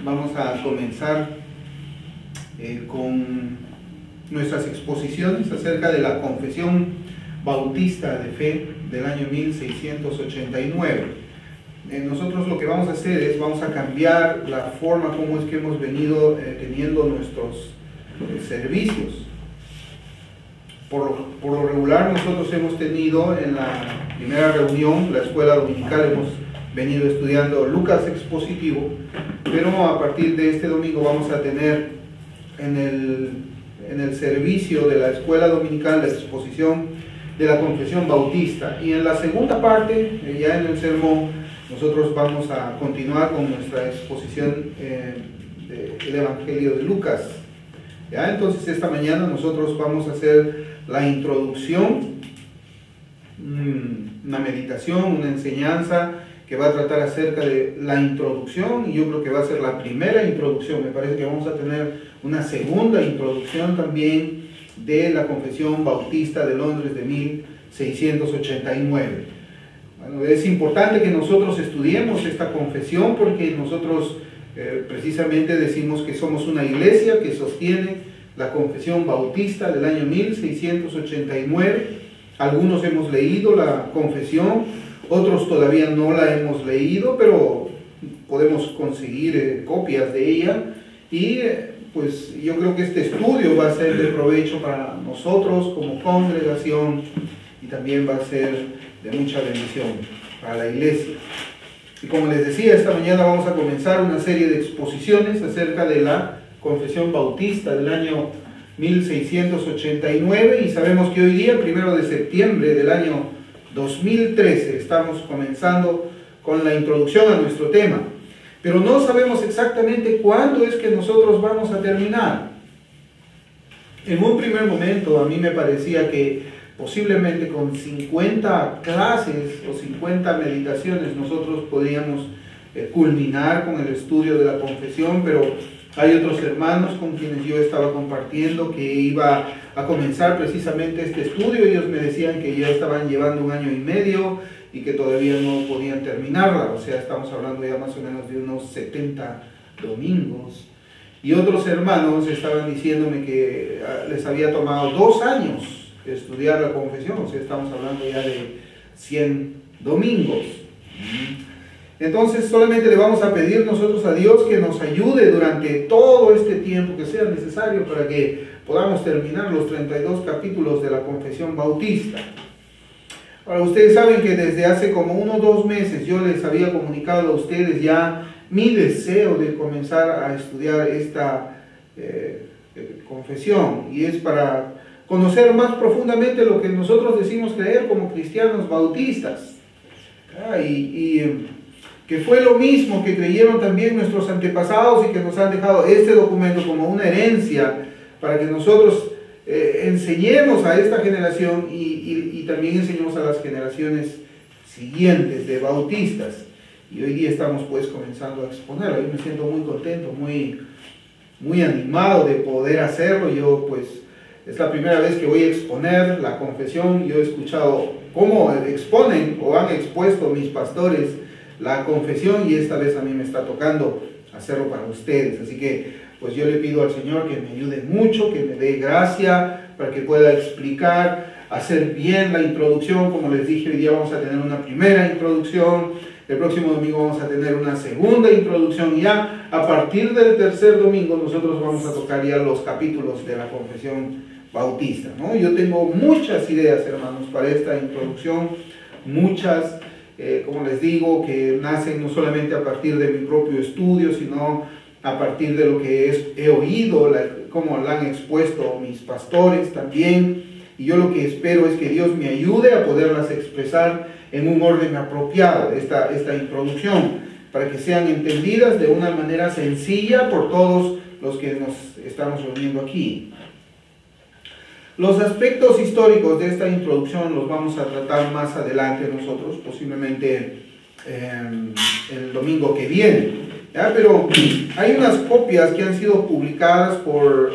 vamos a comenzar con nuestras exposiciones acerca de la Confesión Bautista de Fe del año 1689. Nosotros lo que vamos a hacer es, vamos a cambiar la forma como es que hemos venido teniendo nuestros servicios. Por lo regular, nosotros hemos tenido en la primera reunión, la escuela dominical, hemos venido estudiando Lucas expositivo, pero a partir de este domingo vamos a tener en el servicio de la escuela dominical la exposición de la Confesión Bautista. Y en la segunda parte, ya en el sermón, nosotros vamos a continuar con nuestra exposición del Evangelio de Lucas. ¿Ya? Entonces esta mañana nosotros vamos a hacer la introducción, una meditación, una enseñanza que va a tratar acerca de la introducción, y yo creo que va a ser la primera introducción. Me parece que vamos a tener una segunda introducción también de la Confesión Bautista de Londres de 1689. Bueno, es importante que nosotros estudiemos esta confesión porque nosotros precisamente decimos que somos una iglesia que sostiene la Confesión Bautista del año 1689. Algunos hemos leído la confesión, otros todavía no la hemos leído, pero podemos conseguir copias de ella, y pues yo creo que este estudio va a ser de provecho para nosotros como congregación, y también va a ser de mucha bendición para la iglesia. Y como les decía, esta mañana vamos a comenzar una serie de exposiciones acerca de la Confesión Bautista del año 1689, y sabemos que hoy día, 1 de septiembre del año 2013, estamos comenzando con la introducción a nuestro tema, pero no sabemos exactamente cuándo es que nosotros vamos a terminar. En un primer momento a mí me parecía que posiblemente con 50 clases o 50 meditaciones nosotros podíamos culminar con el estudio de la confesión, pero hay otros hermanos con quienes yo estaba compartiendo que iba a comenzar precisamente este estudio. Ellos me decían que ya estaban llevando 1 año y medio y que todavía no podían terminarla. O sea, estamos hablando ya más o menos de unos 70 domingos. Y otros hermanos estaban diciéndome que les había tomado 2 años estudiar la confesión. O sea, estamos hablando ya de 100 domingos. Entonces solamente le vamos a pedir nosotros a Dios que nos ayude durante todo este tiempo que sea necesario para que podamos terminar los 32 capítulos de la Confesión Bautista. Ahora, ustedes saben que desde hace como 1 o 2 meses yo les había comunicado a ustedes ya mi deseo de comenzar a estudiar esta confesión, y es para conocer más profundamente lo que nosotros decimos creer como cristianos bautistas. Que fue lo mismo que creyeron también nuestros antepasados y que nos han dejado este documento como una herencia para que nosotros enseñemos a esta generación y también enseñemos a las generaciones siguientes de bautistas. Y hoy día estamos pues comenzando a exponerlo. Yo me siento muy contento, muy animado de poder hacerlo. Yo pues es la primera vez que voy a exponer la confesión. Yo he escuchado cómo exponen o han expuesto mis pastores la confesión, y esta vez a mí me está tocando hacerlo para ustedes. Así que pues yo le pido al Señor que me ayude mucho, que me dé gracia para que pueda explicar, hacer bien la introducción. Como les dije, hoy día vamos a tener una primera introducción, el próximo domingo vamos a tener una segunda introducción, y ya a partir del tercer domingo nosotros vamos a tocar ya los capítulos de la Confesión Bautista, ¿no? Yo tengo muchas ideas, hermanos, para esta introducción, muchas, como les digo, que nacen no solamente a partir de mi propio estudio, sino a partir de lo que he oído, como la han expuesto mis pastores también. Y yo lo que espero es que Dios me ayude a poderlas expresar en un orden apropiado, esta introducción, para que sean entendidas de una manera sencilla por todos los que nos estamos reuniendo aquí. Los aspectos históricos de esta introducción los vamos a tratar más adelante nosotros, posiblemente el domingo que viene. ¿Ya? Pero hay unas copias que han sido publicadas por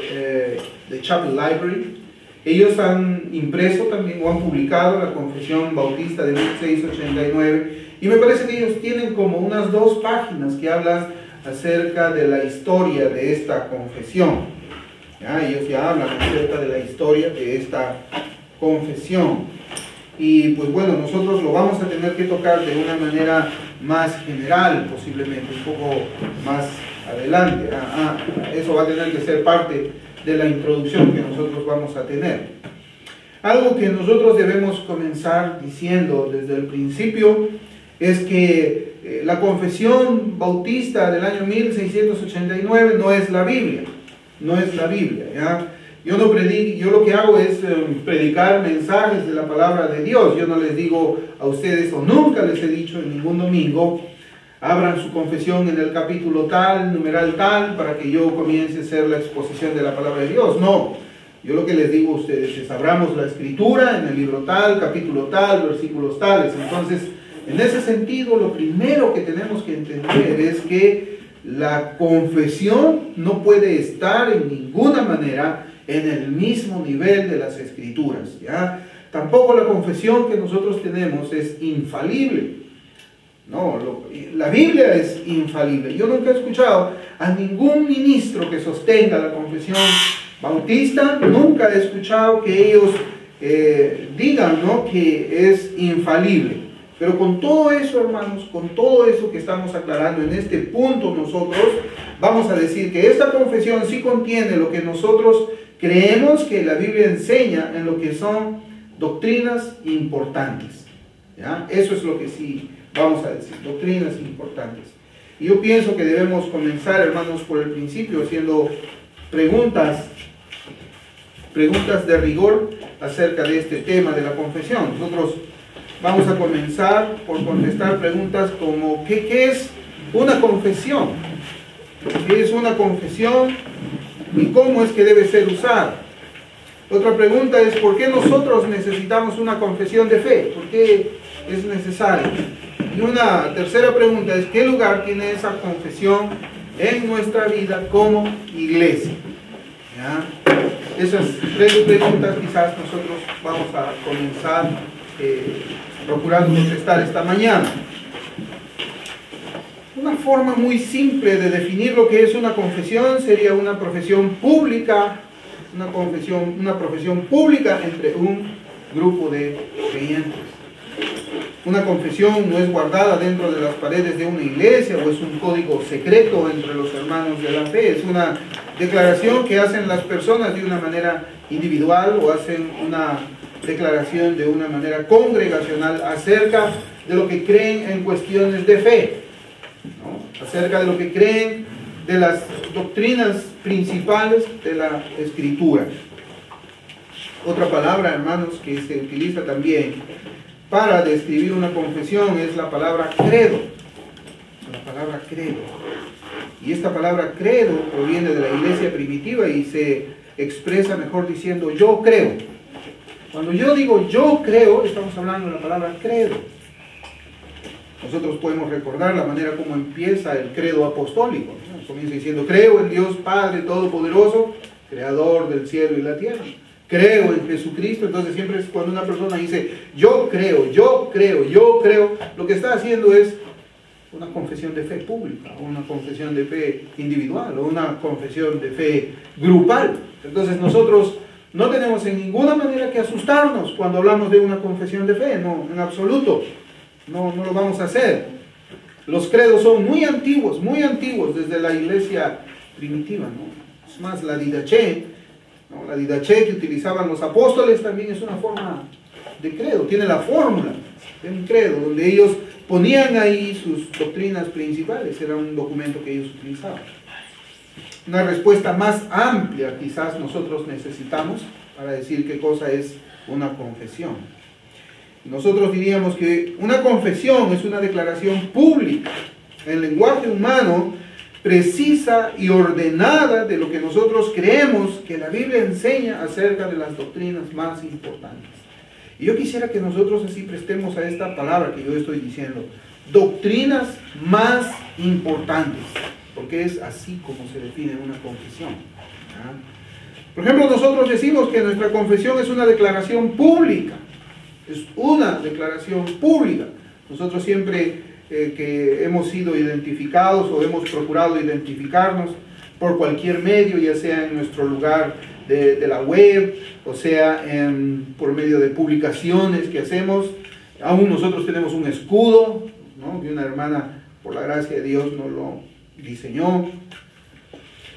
The Chapel Library. Ellos han impreso también o han publicado la Confesión Bautista de 1689, y me parece que ellos tienen como unas 2 páginas que hablan acerca de la historia de esta confesión. ¿Ya? Ellos ya hablan acerca de la historia de esta confesión. Y pues bueno, nosotros lo vamos a tener que tocar de una manera más general, posiblemente, un poco más adelante. Eso va a tener que ser parte de la introducción que nosotros vamos a tener. Algo que nosotros debemos comenzar diciendo desde el principio es que la confesión bautista del año 1689 no es la Biblia. No es la Biblia, ¿ya? Yo no predico, yo lo que hago es predicar mensajes de la palabra de Dios. Yo no les digo a ustedes, o nunca les he dicho en ningún domingo, abran su confesión en el capítulo tal, numeral tal, para que yo comience a hacer la exposición de la palabra de Dios. No, yo lo que les digo a ustedes es, abramos la escritura en el libro tal, capítulo tal, versículos tales. Entonces, en ese sentido, lo primero que tenemos que entender es que la confesión no puede estar en ninguna manera en el mismo nivel de las escrituras, ¿ya? Tampoco la confesión que nosotros tenemos es infalible. No, la Biblia es infalible. Yo nunca he escuchado a ningún ministro que sostenga la confesión bautista, nunca he escuchado que ellos digan, ¿no?, que es infalible. Pero con todo eso, hermanos, con todo eso que estamos aclarando en este punto, nosotros vamos a decir que esta confesión sí contiene lo que nosotros creemos que la Biblia enseña en lo que son doctrinas importantes, ¿ya? Eso es lo que sí vamos a decir, doctrinas importantes. Y yo pienso que debemos comenzar, hermanos, por el principio, haciendo preguntas de rigor acerca de este tema de la confesión. Nosotros vamos a comenzar por contestar preguntas como ¿qué es una confesión? ¿Qué es una confesión y cómo es que debe ser usada? Otra pregunta es ¿por qué nosotros necesitamos una confesión de fe? ¿Por qué es necesario? Y una tercera pregunta es ¿qué lugar tiene esa confesión en nuestra vida como iglesia? ¿Ya? Esas tres preguntas quizás nosotros vamos a comenzar procurando contestar esta mañana. Una forma muy simple de definir lo que es una confesión sería una profesión pública, una profesión pública entre un grupo de creyentes. Una confesión no es guardada dentro de las paredes de una iglesia o es un código secreto entre los hermanos de la fe. Es una declaración que hacen las personas de una manera individual o hacen una declaración de una manera congregacional acerca de lo que creen en cuestiones de fe, ¿no? Acerca de lo que creen de las doctrinas principales de la Escritura. Otra palabra, hermanos, que se utiliza también para describir una confesión es la palabra credo. La palabra credo. Y esta palabra credo proviene de la iglesia primitiva y se expresa mejor diciendo yo creo. Cuando yo digo yo creo, estamos hablando de la palabra credo. Nosotros podemos recordar la manera como empieza el credo apostólico, ¿no? Comienza diciendo creo en Dios Padre Todopoderoso, Creador del cielo y la tierra. Creo en Jesucristo. Entonces siempre es cuando una persona dice yo creo, yo creo, yo creo, lo que está haciendo es una confesión de fe pública, o una confesión de fe individual, o una confesión de fe grupal. Entonces nosotros no tenemos en ninguna manera que asustarnos cuando hablamos de una confesión de fe, no, en absoluto, no lo vamos a hacer. Los credos son muy antiguos desde la iglesia primitiva, ¿no? Es más, la didache, ¿no? La didache que utilizaban los apóstoles también es una forma de credo, tiene la fórmula de un credo, donde ellos ponían ahí sus doctrinas principales, era un documento que ellos utilizaban. Una respuesta más amplia quizás nosotros necesitamos para decir qué cosa es una confesión. Nosotros diríamos que una confesión es una declaración pública, en lenguaje humano, precisa y ordenada de lo que nosotros creemos que la Biblia enseña acerca de las doctrinas más importantes. Y yo quisiera que nosotros así prestemos a esta palabra que yo estoy diciendo, doctrinas más importantes, porque es así como se define una confesión. ¿Ah? Por ejemplo, nosotros decimos que nuestra confesión es una declaración pública. Es una declaración pública. Nosotros siempre que hemos sido identificados o hemos procurado identificarnos por cualquier medio, ya sea en nuestro lugar de la web, o sea, por medio de publicaciones que hacemos. Aún nosotros tenemos un escudo, ¿no?, que una hermana, por la gracia de Dios, nos lo diseñó.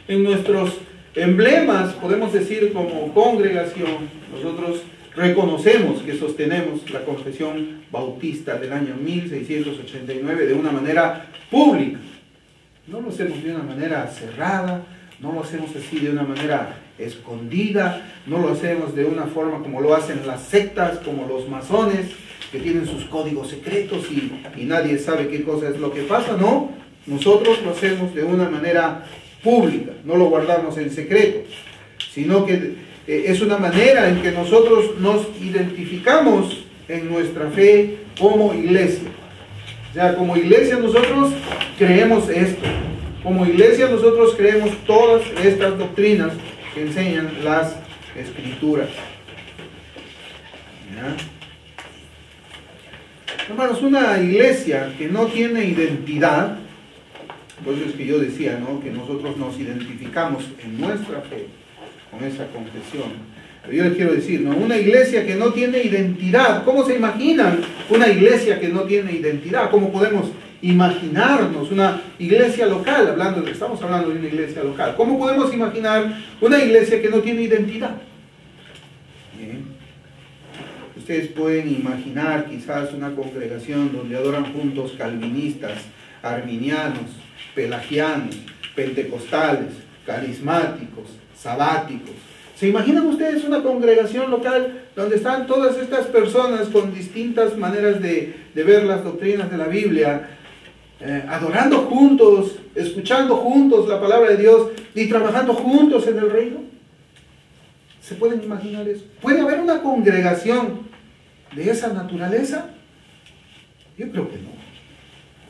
En nuestros emblemas, podemos decir como congregación, nosotros reconocemos que sostenemos la confesión bautista del año 1689 de una manera pública. No lo hacemos de una manera cerrada, no lo hacemos así de una manera escondida, no lo hacemos de una forma como lo hacen las sectas, como los masones, que tienen sus códigos secretos y nadie sabe qué cosa es lo que pasa. No, nosotros lo hacemos de una manera pública, no lo guardamos en secreto, sino que es una manera en que nosotros nos identificamos en nuestra fe como iglesia. O sea, como iglesia nosotros creemos esto, como iglesia nosotros creemos todas estas doctrinas que enseñan las Escrituras. ¿Ya? Hermanos, una iglesia que no tiene identidad, entonces es que yo decía, ¿no?, que nosotros nos identificamos en nuestra fe con esa confesión. Pero yo les quiero decir, ¿no?, una iglesia que no tiene identidad. ¿Cómo se imaginan una iglesia que no tiene identidad? ¿Cómo podemos imaginarnos una iglesia local? Estamos hablando de una iglesia local. ¿Cómo podemos imaginar una iglesia que no tiene identidad? Bien. Ustedes pueden imaginar quizás una congregación donde adoran juntos calvinistas, arminianos, pelagianos, pentecostales, carismáticos, sabáticos. ¿Se imaginan ustedes una congregación local donde están todas estas personas con distintas maneras de ver las doctrinas de la Biblia, adorando juntos, escuchando juntos la palabra de Dios y trabajando juntos en el reino? ¿Se pueden imaginar eso? ¿Puede haber una congregación de esa naturaleza? Yo creo que no.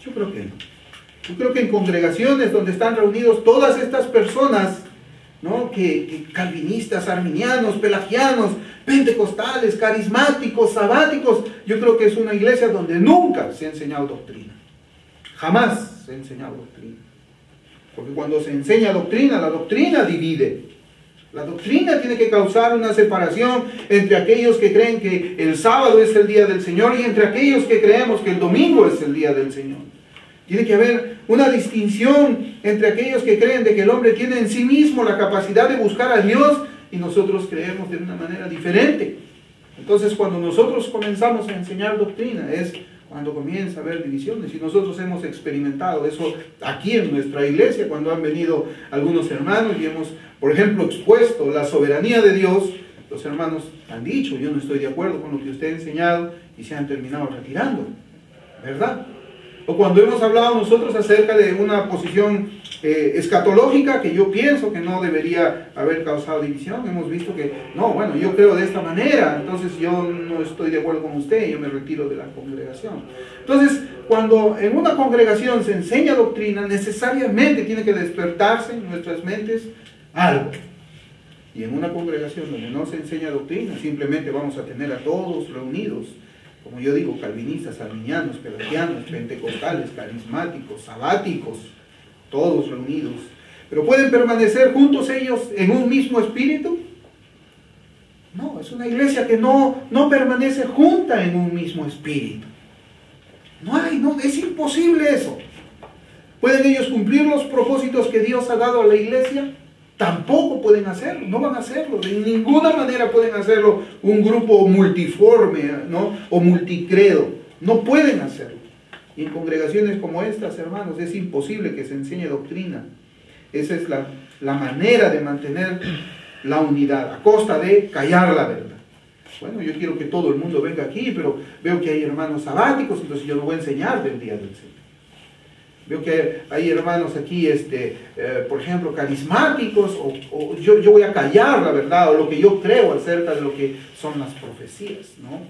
Yo creo que no. Yo creo que en congregaciones donde están reunidos todas estas personas, ¿no?, que calvinistas, arminianos, pelagianos, pentecostales, carismáticos, sabáticos, yo creo que es una iglesia donde nunca se ha enseñado doctrina. Jamás se ha enseñado doctrina. Porque cuando se enseña doctrina, la doctrina divide. La doctrina tiene que causar una separación entre aquellos que creen que el sábado es el día del Señor y entre aquellos que creemos que el domingo es el día del Señor. Tiene que haber una distinción entre aquellos que creen de que el hombre tiene en sí mismo la capacidad de buscar a Dios y nosotros creemos de una manera diferente. Entonces, cuando nosotros comenzamos a enseñar doctrina, es cuando comienza a haber divisiones. Y nosotros hemos experimentado eso aquí en nuestra iglesia, cuando han venido algunos hermanos y hemos, por ejemplo, expuesto la soberanía de Dios. Los hermanos han dicho, yo no estoy de acuerdo con lo que usted ha enseñado, y se han terminado retirando, ¿verdad? O cuando hemos hablado nosotros acerca de una posición escatológica que yo pienso que no debería haber causado división, hemos visto que, no, bueno, yo creo de esta manera, entonces yo no estoy de acuerdo con usted, yo me retiro de la congregación. Entonces, cuando en una congregación se enseña doctrina, necesariamente tiene que despertarse en nuestras mentes algo. Y en una congregación donde no se enseña doctrina, simplemente vamos a tener a todos reunidos, como yo digo, calvinistas, arminianos, pelagianos, pentecostales, carismáticos, sabáticos, todos reunidos. ¿Pero pueden permanecer juntos ellos en un mismo espíritu? No, es una iglesia que no permanece junta en un mismo espíritu. No, es imposible eso. ¿Pueden ellos cumplir los propósitos que Dios ha dado a la iglesia? Tampoco pueden hacerlo, no van a hacerlo, de ninguna manera pueden hacerlo un grupo multiforme, ¿no?, o multicredo, no pueden hacerlo. Y en congregaciones como estas, hermanos, es imposible que se enseñe doctrina. Esa es la manera de mantener la unidad, a costa de callar la verdad. Bueno, yo quiero que todo el mundo venga aquí, pero veo que hay hermanos sabáticos, entonces yo no voy a enseñar del día del Señor. Veo que hay hermanos aquí, por ejemplo, carismáticos, o yo voy a callar la verdad, o lo que yo creo acerca de lo que son las profecías, ¿no?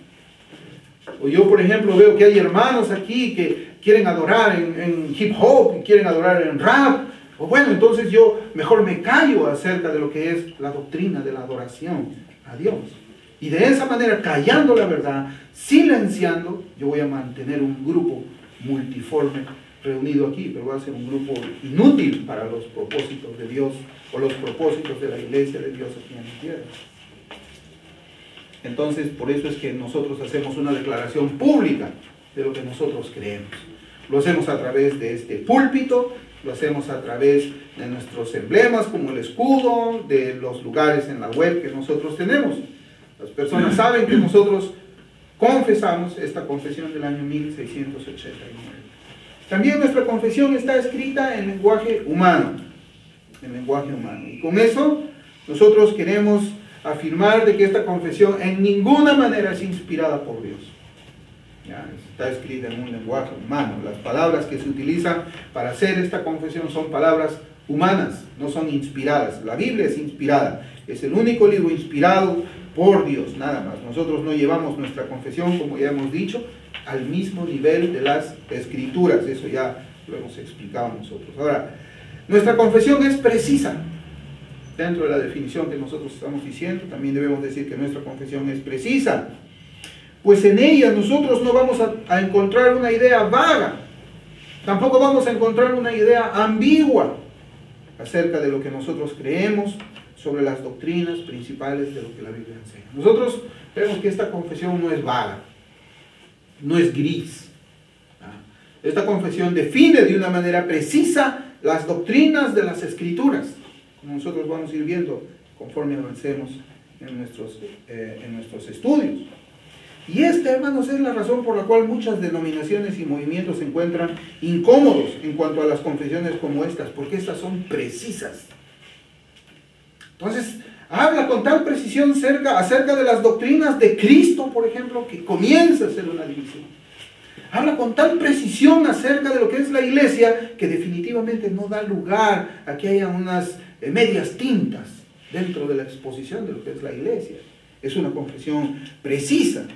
O yo, por ejemplo, veo que hay hermanos aquí que quieren adorar en hip hop, y quieren adorar en rap, o bueno, entonces yo mejor me callo acerca de lo que es la doctrina de la adoración a Dios. Y de esa manera, callando la verdad, silenciando, yo voy a mantener un grupo multiforme reunido aquí, pero va a ser un grupo inútil para los propósitos de Dios o los propósitos de la iglesia de Dios aquí en la tierra. Entonces, por eso es que nosotros hacemos una declaración pública de lo que nosotros creemos. Lo hacemos a través de este púlpito, lo hacemos a través de nuestros emblemas como el escudo, de los lugares en la web que nosotros tenemos. Las personas saben que nosotros confesamos esta confesión del año 1689. También nuestra confesión está escrita en lenguaje humano, y con eso nosotros queremos afirmar de que esta confesión en ninguna manera es inspirada por Dios. Ya, está escrita en un lenguaje humano. Las palabras que se utilizan para hacer esta confesión son palabras humanas, no son inspiradas. La Biblia es inspirada, es el único libro inspirado por Dios, nada más. Nosotros no llevamos nuestra confesión, como ya hemos dicho, al mismo nivel de las Escrituras. Eso ya lo hemos explicado nosotros. Ahora, nuestra confesión es precisa. Dentro de la definición que nosotros estamos diciendo, también debemos decir que nuestra confesión es precisa. Pues en ella nosotros no vamos a encontrar una idea vaga. Tampoco vamos a encontrar una idea ambigua acerca de lo que nosotros creemos sobre las doctrinas principales de lo que la Biblia enseña. Nosotros vemos que esta confesión no es vaga, no es gris. Esta confesión define de una manera precisa las doctrinas de las Escrituras, como nosotros vamos a ir viendo conforme avancemos en nuestros estudios. Y esta, hermanos, es la razón por la cual muchas denominaciones y movimientos se encuentran incómodos en cuanto a las confesiones como estas, porque estas son precisas. Entonces, habla con tal precisión acerca de las doctrinas de Cristo, por ejemplo, que comienza a ser una división. Habla con tal precisión acerca de lo que es la iglesia, que definitivamente no da lugar a que haya unas medias tintas dentro de la exposición de lo que es la iglesia. Es una confesión precisa,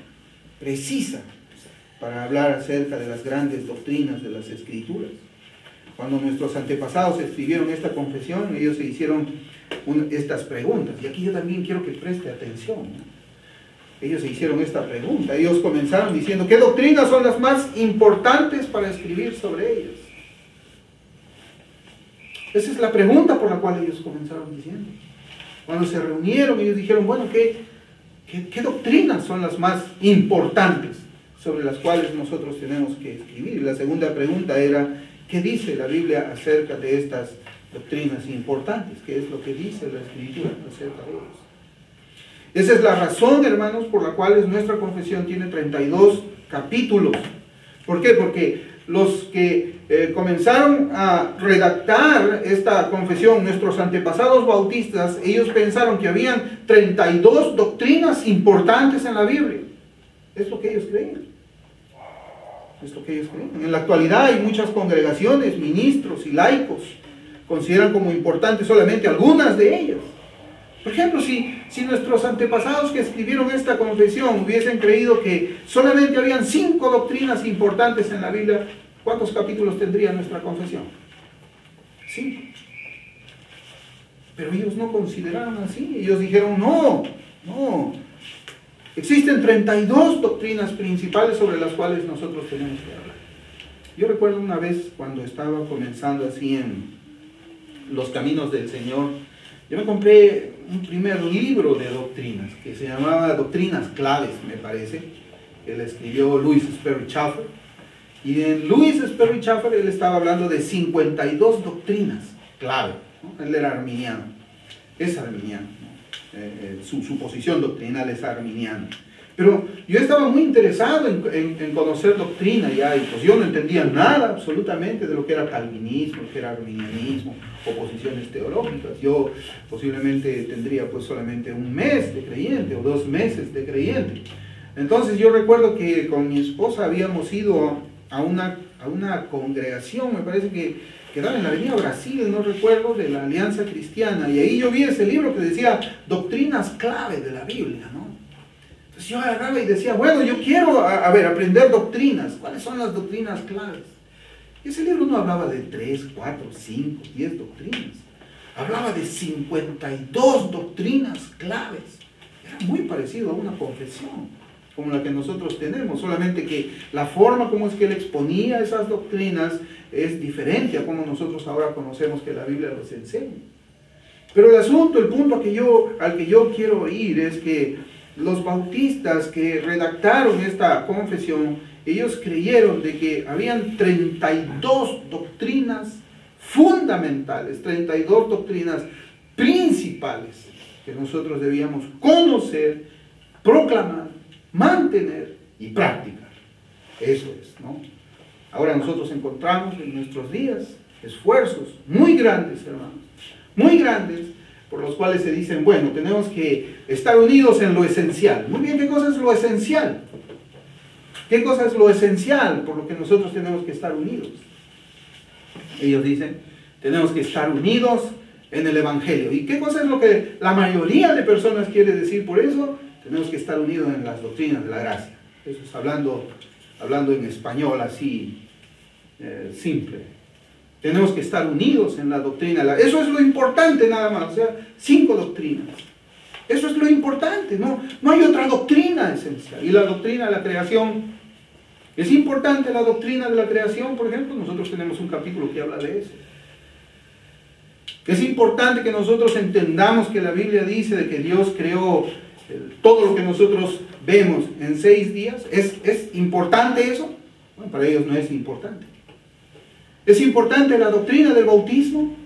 para hablar acerca de las grandes doctrinas de las Escrituras. Cuando nuestros antepasados escribieron esta confesión, ellos se hicieron estas preguntas, y aquí yo también quiero que preste atención, ¿no? Ellos se hicieron esta pregunta, ellos comenzaron diciendo, ¿qué doctrinas son las más importantes para escribir sobre ellas? Esa es la pregunta por la cual ellos comenzaron diciendo. Cuando se reunieron, ellos dijeron, bueno, ¿qué doctrinas son las más importantes sobre las cuales nosotros tenemos que escribir? Y la segunda pregunta era, ¿qué dice la Biblia acerca de estas doctrinas importantes? ¿Qué es lo que dice la Escritura acerca de ellas? Esa es la razón, hermanos, por la cual nuestra confesión tiene 32 capítulos. ¿Por qué? Porque los que comenzaron a redactar esta confesión, nuestros antepasados bautistas, ellos pensaron que habían 32 doctrinas importantes en la Biblia. Es lo que ellos creían. En la actualidad hay muchas congregaciones, ministros y laicos consideran como importantes solamente algunas de ellas. Por ejemplo, si nuestros antepasados que escribieron esta confesión hubiesen creído que solamente habían 5 doctrinas importantes en la Biblia, ¿cuántos capítulos tendría nuestra confesión? 5. Pero ellos no consideraron así. Ellos dijeron, no. Existen 32 doctrinas principales sobre las cuales nosotros tenemos que hablar. Yo recuerdo una vez cuando estaba comenzando así en los caminos del Señor, yo me compré un primer libro de doctrinas que se llamaba Doctrinas Claves, me parece, que le escribió Louis Sperry Chafer. Y en Louis Sperry Chafer él estaba hablando de 52 doctrinas clave, ¿no? Él era arminiano, es arminiano, ¿no? Su posición doctrinal es arminiana. Pero yo estaba muy interesado en conocer doctrina ya, y pues yo no entendía nada absolutamente de lo que era calvinismo, lo que era arminianismo, o posiciones teológicas. Yo posiblemente tendría pues solamente un mes de creyente o 2 meses de creyente. Entonces yo recuerdo que con mi esposa habíamos ido a una congregación, me parece que quedaba en la avenida Brasil, no recuerdo, de la Alianza Cristiana, y ahí yo vi ese libro que decía Doctrinas Clave de la Biblia, ¿no? Entonces yo agarraba y decía, bueno, yo quiero, aprender doctrinas. ¿Cuáles son las doctrinas claves? Y ese libro no hablaba de 3, 4, 5, 10 doctrinas. Hablaba de 52 doctrinas claves. Era muy parecido a una confesión. como la que nosotros tenemos, solamente que la forma como es que él exponía esas doctrinas es diferente a como nosotros ahora conocemos que la Biblia los enseña. Pero el asunto, el punto al que yo quiero ir es que los bautistas que redactaron esta confesión, ellos creyeron de que habían 32 doctrinas fundamentales, 32 doctrinas principales que nosotros debíamos conocer, proclamar, mantener y practicar. Eso es, ¿no? Ahora nosotros encontramos en nuestros días esfuerzos muy grandes, hermanos, muy grandes, por los cuales se dicen, bueno, tenemos que estar unidos en lo esencial. Muy bien, ¿qué cosa es lo esencial? ¿Qué cosa es lo esencial por lo que nosotros tenemos que estar unidos? Ellos dicen, tenemos que estar unidos en el Evangelio. ¿Y qué cosa es lo que la mayoría de personas quiere decir por eso? Tenemos que estar unidos en las doctrinas de la gracia. Eso es hablando en español así, simple. Tenemos que estar unidos en la doctrina. Eso es lo importante nada más. O sea, 5 doctrinas. Eso es lo importante. No hay otra doctrina esencial. Y la doctrina de la creación. ¿Es importante la doctrina de la creación, por ejemplo? Nosotros tenemos un capítulo que habla de eso. Es importante que nosotros entendamos que la Biblia dice de que Dios creó todo lo que nosotros vemos en 6 días. ¿Es importante eso? Bueno, para ellos no es importante. Es importante la doctrina del bautismo,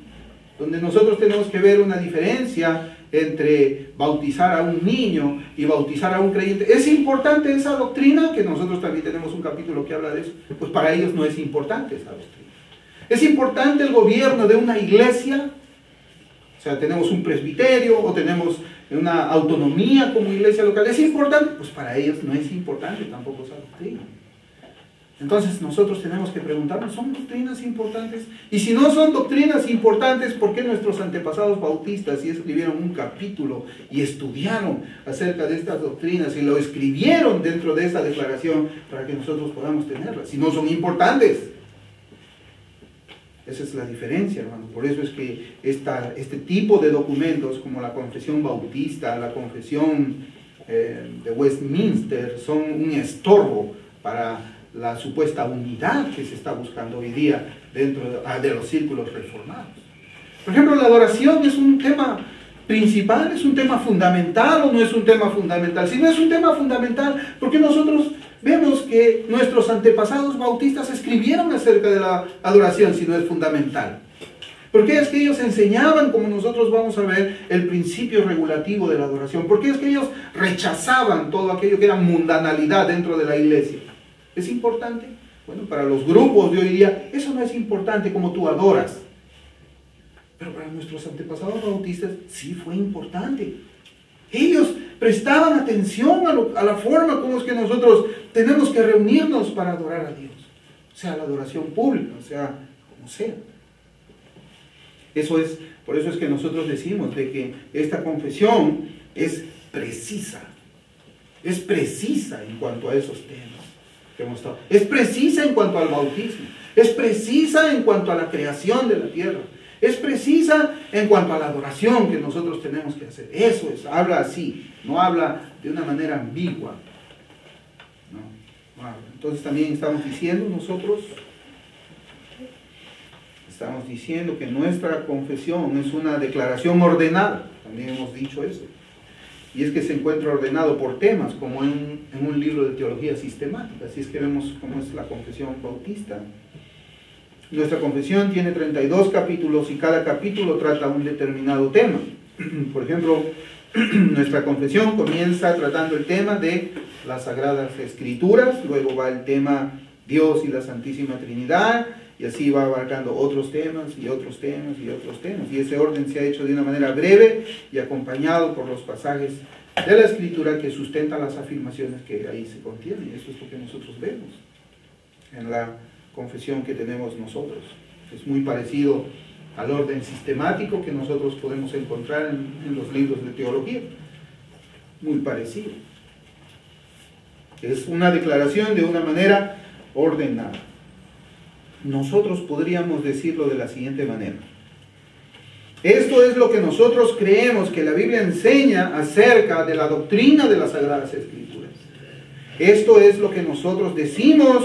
donde nosotros tenemos que ver una diferencia entre bautizar a un niño y bautizar a un creyente. ¿Es importante esa doctrina? Que nosotros también tenemos un capítulo que habla de eso. Pues para ellos no es importante esa doctrina. ¿Es importante el gobierno de una iglesia? O sea, tenemos un presbiterio o tenemos una autonomía como iglesia local. ¿Es importante? Pues para ellos no es importante tampoco esa doctrina. Entonces nosotros tenemos que preguntarnos, ¿son doctrinas importantes? Y si no son doctrinas importantes, ¿por qué nuestros antepasados bautistas sí escribieron un capítulo y estudiaron acerca de estas doctrinas y lo escribieron dentro de esa declaración para que nosotros podamos tenerlas? Si no son importantes. Esa es la diferencia, hermano. Por eso es que este tipo de documentos como la confesión bautista, la confesión de Westminster, son un estorbo para la supuesta unidad que se está buscando hoy día dentro de los círculos reformados. Por ejemplo, la adoración es un tema principal, es un tema fundamental o no es un tema fundamental. Si no es un tema fundamental, ¿por qué nosotros vemos que nuestros antepasados bautistas escribieron acerca de la adoración si no es fundamental? ¿Por qué es que ellos enseñaban, como nosotros vamos a ver, el principio regulativo de la adoración? ¿Por qué es que ellos rechazaban todo aquello que era mundanalidad dentro de la iglesia? ¿Es importante? Bueno, para los grupos de hoy día, eso no es importante como tú adoras. Pero para nuestros antepasados bautistas sí fue importante. Ellos prestaban atención a la forma como es que nosotros tenemos que reunirnos para adorar a Dios. Sea la adoración pública, sea como sea. Por eso es que nosotros decimos de que esta confesión es precisa. Es precisa en cuanto a esos temas. Es precisa en cuanto al bautismo, es precisa en cuanto a la creación de la tierra, es precisa en cuanto a la adoración que nosotros tenemos que hacer. Eso es, habla así, no habla de una manera ambigua. No habla. Entonces también estamos diciendo que nuestra confesión es una declaración ordenada, también hemos dicho eso. Y es que se encuentra ordenado por temas, como en un libro de teología sistemática. Así es que vemos cómo es la confesión bautista. Nuestra confesión tiene 32 capítulos y cada capítulo trata un determinado tema. Por ejemplo, nuestra confesión comienza tratando el tema de las Sagradas Escrituras, luego va el tema Dios y la Santísima Trinidad, y así va abarcando otros temas y otros temas y otros temas. Y ese orden se ha hecho de una manera breve y acompañado por los pasajes de la Escritura que sustentan las afirmaciones que ahí se contienen. Eso es lo que nosotros vemos en la confesión que tenemos nosotros. Es muy parecido al orden sistemático que nosotros podemos encontrar en los libros de teología. Muy parecido. Es una declaración de una manera ordenada. Nosotros podríamos decirlo de la siguiente manera. Esto es lo que nosotros creemos que la Biblia enseña acerca de la doctrina de las Sagradas Escrituras. Esto es lo que nosotros decimos,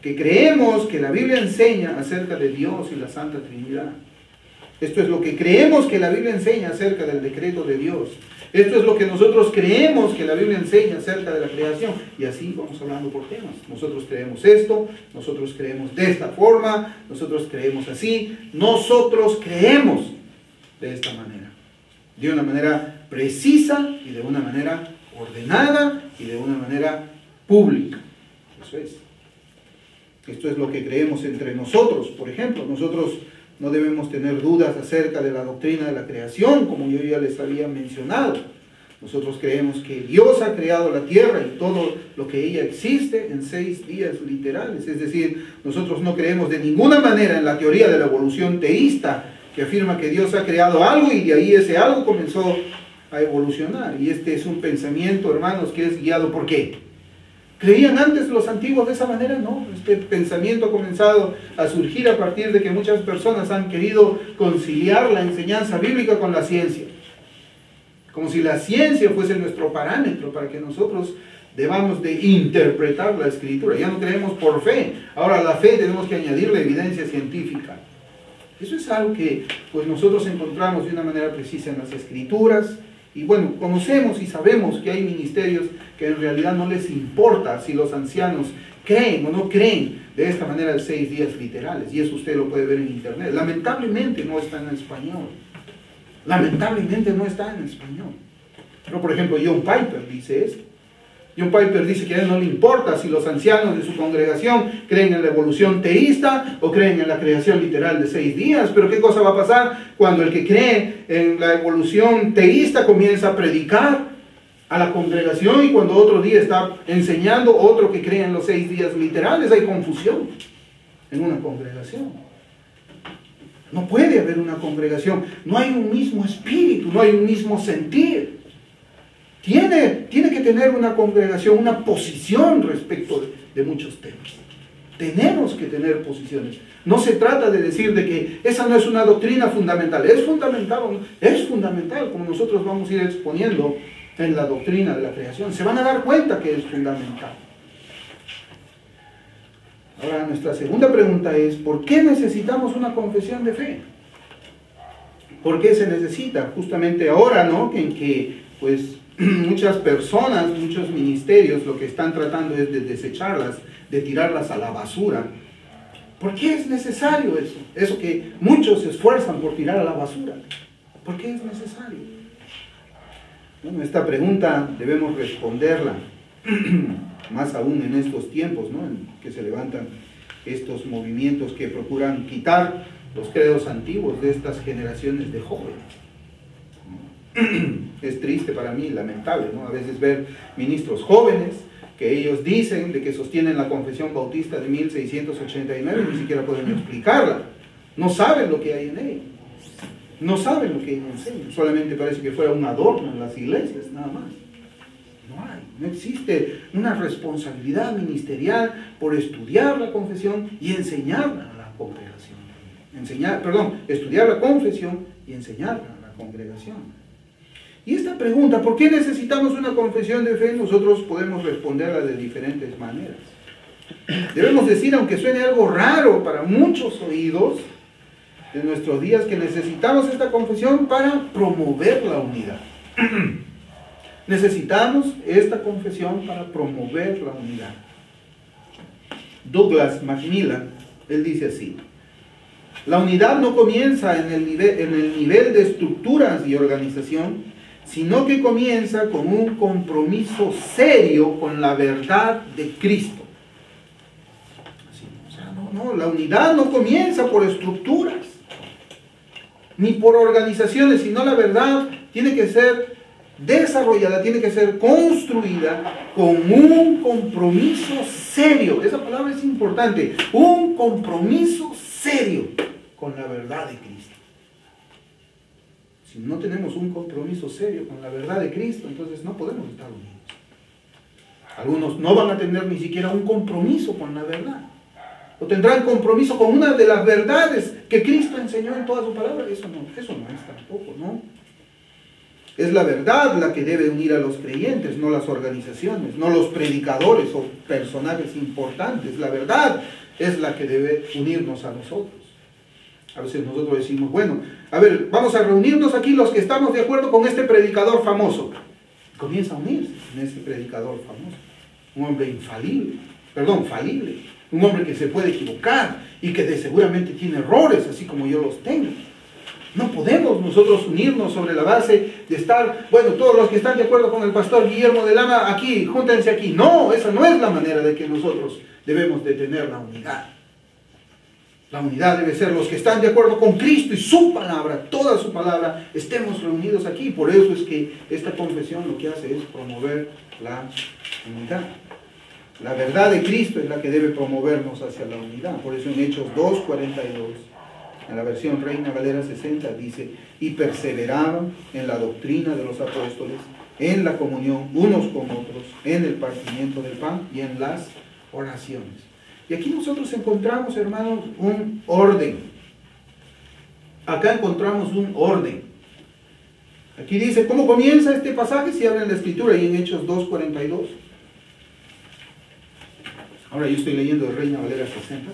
que creemos que la Biblia enseña acerca de Dios y la Santa Trinidad. Esto es lo que creemos que la Biblia enseña acerca del decreto de Dios. Esto es lo que nosotros creemos que la Biblia enseña acerca de la creación. Y así vamos hablando por temas. Nosotros creemos esto, nosotros creemos de esta forma, nosotros creemos así, nosotros creemos de esta manera. De una manera precisa y de una manera ordenada y de una manera pública. Eso es. Esto es lo que creemos entre nosotros. Por ejemplo, nosotros no debemos tener dudas acerca de la doctrina de la creación, como yo ya les había mencionado. Nosotros creemos que Dios ha creado la tierra y todo lo que ella existe en 6 días literales. Es decir, nosotros no creemos de ninguna manera en la teoría de la evolución teísta, que afirma que Dios ha creado algo y de ahí ese algo comenzó a evolucionar. Y este es un pensamiento, hermanos, que es guiado ¿por qué? ¿Creían antes los antiguos de esa manera? No, este pensamiento ha comenzado a surgir a partir de que muchas personas han querido conciliar la enseñanza bíblica con la ciencia. Como si la ciencia fuese nuestro parámetro para que nosotros debamos de interpretar la Escritura. Ya no creemos por fe, ahora a la fe tenemos que añadirle evidencia científica. Eso es algo que pues nosotros encontramos de una manera precisa en las Escrituras. Y bueno, conocemos y sabemos que hay ministerios que en realidad no les importa si los ancianos creen o no creen de esta manera de 6 días literales. Y eso usted lo puede ver en internet. Lamentablemente no está en español. Lamentablemente no está en español. Pero por ejemplo, John Piper dice esto. John Piper dice que a él no le importa si los ancianos de su congregación creen en la evolución teísta o creen en la creación literal de 6 días. Pero ¿qué cosa va a pasar cuando el que cree en la evolución teísta comienza a predicar a la congregación y cuando otro día está enseñando otro que cree en los 6 días literales? Hay confusión en una congregación. No puede haber una congregación. No hay un mismo espíritu, no hay un mismo sentir. Tiene que tener una congregación una posición respecto de muchos temas. Tenemos que tener posiciones. No se trata de decir de que esa no es una doctrina fundamental. Es fundamental, como nosotros vamos a ir exponiendo en la doctrina de la creación. Se van a dar cuenta que es fundamental. Ahora, nuestra segunda pregunta es, ¿por qué necesitamos una confesión de fe? ¿Por qué se necesita? Justamente ahora, ¿no? En que, pues, muchas personas, muchos ministerios lo que están tratando es de desecharlas, de tirarlas a la basura. ¿Por qué es necesario eso? Eso que muchos se esfuerzan por tirar a la basura. ¿Por qué es necesario? Bueno, esta pregunta debemos responderla, más aún en estos tiempos, ¿no? En que se levantan estos movimientos que procuran quitar los credos antiguos de estas generaciones de jóvenes. Es triste para mí, lamentable, ¿no? A veces ver ministros jóvenes que ellos dicen de que sostienen la confesión bautista de 1689 y ni siquiera pueden explicarla. No saben lo que hay en ella. No saben lo que ella enseña. Solamente parece que fuera un adorno en las iglesias, nada más. No existe una responsabilidad ministerial por estudiar la confesión y enseñarla a la congregación. Estudiar la confesión y enseñarla a la congregación. Y esta pregunta, ¿por qué necesitamos una confesión de fe? Nosotros podemos responderla de diferentes maneras. Debemos decir, aunque suene algo raro para muchos oídos de nuestros días, que necesitamos esta confesión para promover la unidad. Necesitamos esta confesión para promover la unidad. Douglas Macmillan, él dice así: la unidad no comienza en el nivel de estructuras y organización, sino que comienza con un compromiso serio con la verdad de Cristo. La unidad no comienza por estructuras, ni por organizaciones, sino la verdad tiene que ser desarrollada, tiene que ser construida con un compromiso serio. Esa palabra es importante, un compromiso serio con la verdad de Cristo. Si no tenemos un compromiso serio con la verdad de Cristo, entonces no podemos estar unidos. Algunos no van a tener ni siquiera un compromiso con la verdad. O tendrán compromiso con una de las verdades que Cristo enseñó en toda su palabra. Eso no es tampoco, ¿no? Es la verdad la que debe unir a los creyentes, no las organizaciones, no los predicadores o personajes importantes. La verdad es la que debe unirnos a nosotros. A veces nosotros decimos, bueno, a ver, vamos a reunirnos aquí los que estamos de acuerdo con este predicador famoso. Comienza a unirse en ese predicador famoso. Un hombre falible. Un hombre que se puede equivocar y que seguramente tiene errores, así como yo los tengo. No podemos nosotros unirnos sobre la base de estar, bueno, todos los que están de acuerdo con el pastor Guillermo de Lama, aquí, júntense aquí. No, esa no es la manera de que nosotros debemos de tener la unidad. La unidad debe ser los que están de acuerdo con Cristo y su palabra, toda su palabra, estemos reunidos aquí. Por eso es que esta confesión lo que hace es promover la unidad. La verdad de Cristo es la que debe promovernos hacia la unidad. Por eso en Hechos 2:42, en la versión Reina Valera 60, dice, y perseveraban en la doctrina de los apóstoles, en la comunión unos con otros, en el partimiento del pan y en las oraciones. Y aquí nosotros encontramos, hermanos, un orden. Acá encontramos un orden. Aquí dice, ¿cómo comienza este pasaje? Si abren la escritura y en Hechos 2:42. Ahora yo estoy leyendo de Reina Valera 60.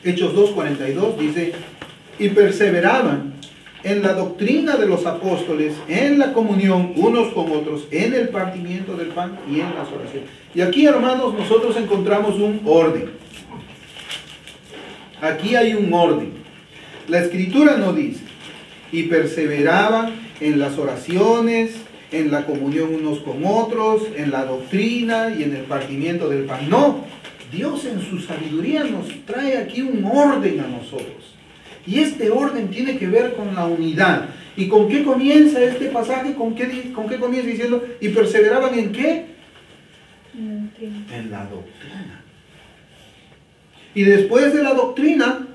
Hechos 2:42 dice, y perseveraban en la doctrina de los apóstoles, en la comunión unos con otros, en el partimiento del pan y en las oraciones. Y aquí, hermanos, nosotros encontramos un orden. Aquí hay un orden. La escritura no dice, y perseveraban en las oraciones, en la comunión unos con otros, en la doctrina y en el partimiento del pan. No, Dios en su sabiduría nos trae aquí un orden a nosotros. Y este orden tiene que ver con la unidad. ¿Y con qué comienza este pasaje? ¿Con qué comienza diciendo? ¿Y perseveraban en qué? En la doctrina. Y después de la doctrina,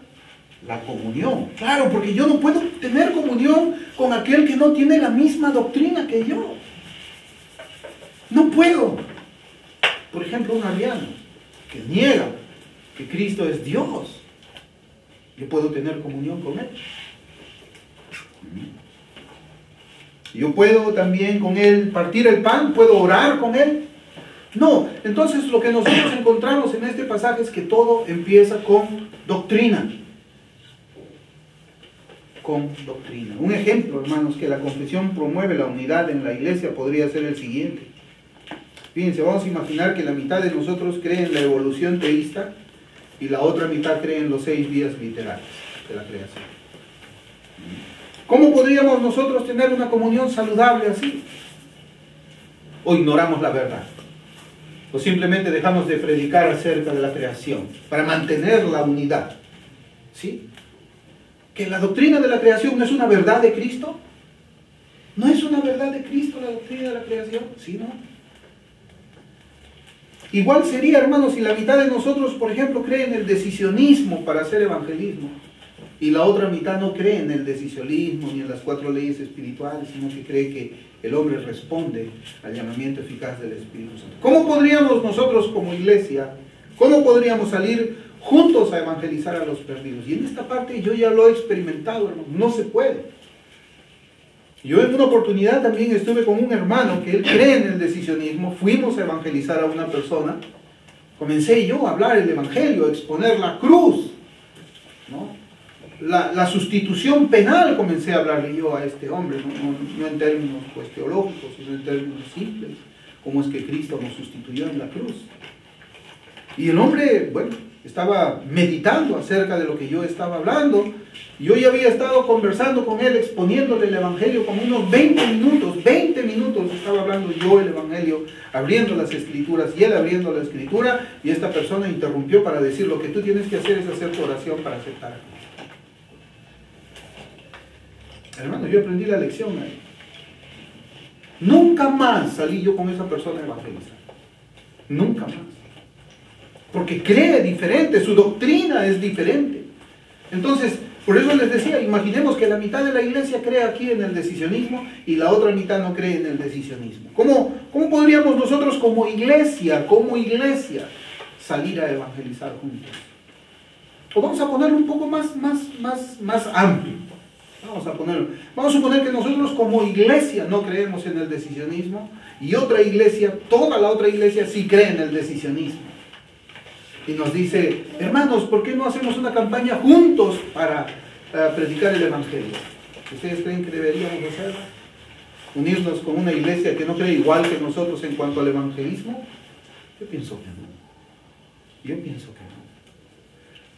la comunión. Claro, porque yo no puedo tener comunión con aquel que no tiene la misma doctrina que yo. No puedo. Por ejemplo, un arriano que niega que Cristo es Dios. Yo puedo tener comunión con él. Yo puedo también con él partir el pan, puedo orar con él. No, entonces lo que nosotros encontramos en este pasaje es que todo empieza con doctrina. Con doctrina. Un ejemplo, hermanos, que la confesión promueve la unidad en la iglesia podría ser el siguiente. Fíjense, vamos a imaginar que la mitad de nosotros cree en la evolución teísta y la otra mitad cree en los 6 días literales de la creación. ¿Cómo podríamos nosotros tener una comunión saludable así? ¿O ignoramos la verdad? ¿O simplemente dejamos de predicar acerca de la creación para mantener la unidad? ¿Sí? ¿Que la doctrina de la creación no es una verdad de Cristo? ¿No es una verdad de Cristo la doctrina de la creación? ¿Sí, no? Igual sería, hermanos, si la mitad de nosotros, por ejemplo, cree en el decisionismo para hacer evangelismo y la otra mitad no cree en el decisionismo ni en las 4 leyes espirituales, sino que cree que el hombre responde al llamamiento eficaz del Espíritu Santo. ¿Cómo podríamos nosotros como iglesia, cómo podríamos salir juntos a evangelizar a los perdidos? Y en esta parte yo ya lo he experimentado, hermano, no se puede. Yo en una oportunidad también estuve con un hermano que él cree en el decisionismo, fuimos a evangelizar a una persona, comencé yo a hablar el evangelio, a exponer la cruz, ¿no? La sustitución penal comencé a hablarle yo a este hombre, no en términos pues, teológicos, sino en términos simples, cómo es que Cristo nos sustituyó en la cruz. Y el hombre, bueno, estaba meditando acerca de lo que yo estaba hablando. Yo ya había estado conversando con él, exponiéndole el evangelio como unos 20 minutos estaba hablando yo el evangelio, abriendo las escrituras y él abriendo la escritura, y esta persona interrumpió para decir: lo que tú tienes que hacer es hacer tu oración para aceptar a Cristo. Hermano, yo aprendí la lección ahí. Nunca más salí yo con esa persona a evangelizar. Nunca más. Porque cree diferente, su doctrina es diferente. Entonces, por eso les decía, imaginemos que la mitad de la iglesia cree aquí en el decisionismo y la otra mitad no cree en el decisionismo. ¿Cómo podríamos nosotros como iglesia, salir a evangelizar juntos? O vamos a ponerlo un poco más amplio. Vamos a suponer que nosotros como iglesia no creemos en el decisionismo y otra iglesia, toda la otra iglesia sí cree en el decisionismo. Y nos dice, hermanos, ¿por qué no hacemos una campaña juntos para predicar el evangelio? ¿Ustedes creen que deberíamos hacerlo? ¿Unirnos con una iglesia que no cree igual que nosotros en cuanto al evangelismo? Yo pienso que no.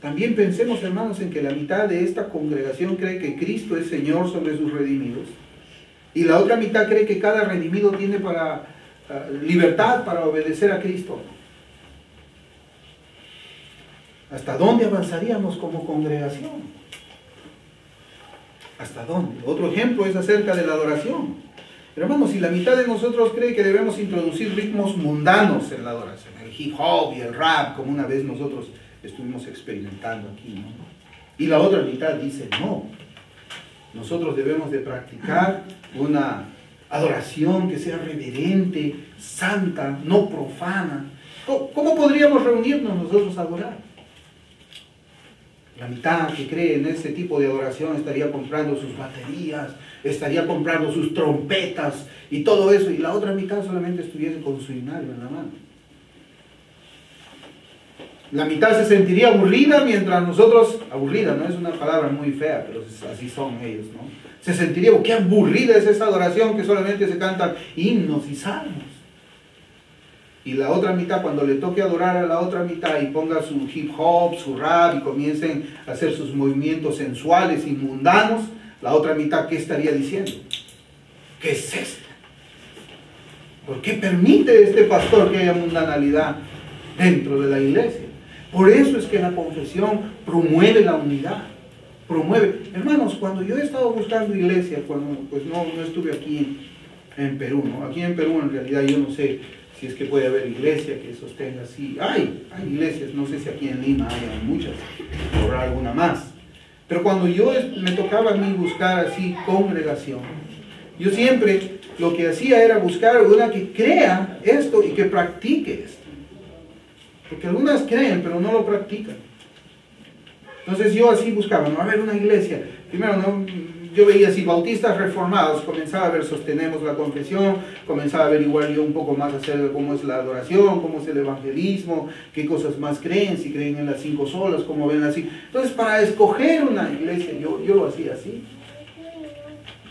También pensemos, hermanos, en que la mitad de esta congregación cree que Cristo es Señor sobre sus redimidos. Y la otra mitad cree que cada redimido tiene libertad para obedecer a Cristo. ¿Hasta dónde avanzaríamos como congregación? ¿Hasta dónde? Otro ejemplo es acerca de la adoración. Hermanos, si la mitad de nosotros cree que debemos introducir ritmos mundanos en la adoración, el hip hop y el rap, como una vez nosotros estuvimos experimentando aquí, ¿no? Y la otra mitad dice, no, nosotros debemos de practicar una adoración que sea reverente, santa, no profana. ¿Cómo podríamos reunirnos nosotros a adorar? La mitad que cree en ese tipo de adoración estaría comprando sus baterías, estaría comprando sus trompetas y todo eso, y la otra mitad solamente estuviese con su himnario en la mano. La mitad se sentiría aburrida mientras nosotros, aburrida no es una palabra muy fea, pero así son ellos, ¿no? Se sentiría, qué aburrida es esa adoración que solamente se cantan himnos y salmos. Y la otra mitad, cuando le toque adorar a la otra mitad y ponga su hip hop, su rap y comiencen a hacer sus movimientos sensuales y mundanos, la otra mitad, ¿qué estaría diciendo? ¿Qué es esto? ¿Por qué permite este pastor que haya mundanalidad dentro de la iglesia? Por eso es que la confesión promueve la unidad. Hermanos, cuando yo he estado buscando iglesia, cuando pues no estuve aquí en Perú, ¿no? Aquí en Perú en realidad yo no sé si es que puede haber iglesia que sostenga así. Hay iglesias, no sé si aquí en Lima hay muchas, habrá alguna más. Pero cuando me tocaba a mí buscar así congregación, yo siempre lo que hacía era buscar una que crea esto y que practique esto. Porque algunas creen, pero no lo practican. Entonces yo así buscaba, no, a ver, una iglesia. Primero, ¿no? Yo veía así, bautistas reformados, comenzaba a ver, sostenemos la confesión, comenzaba a averiguar yo un poco más acerca de cómo es la adoración, cómo es el evangelismo, qué cosas más creen, si creen en las 5 solas, cómo ven así. Entonces, para escoger una iglesia, yo lo hacía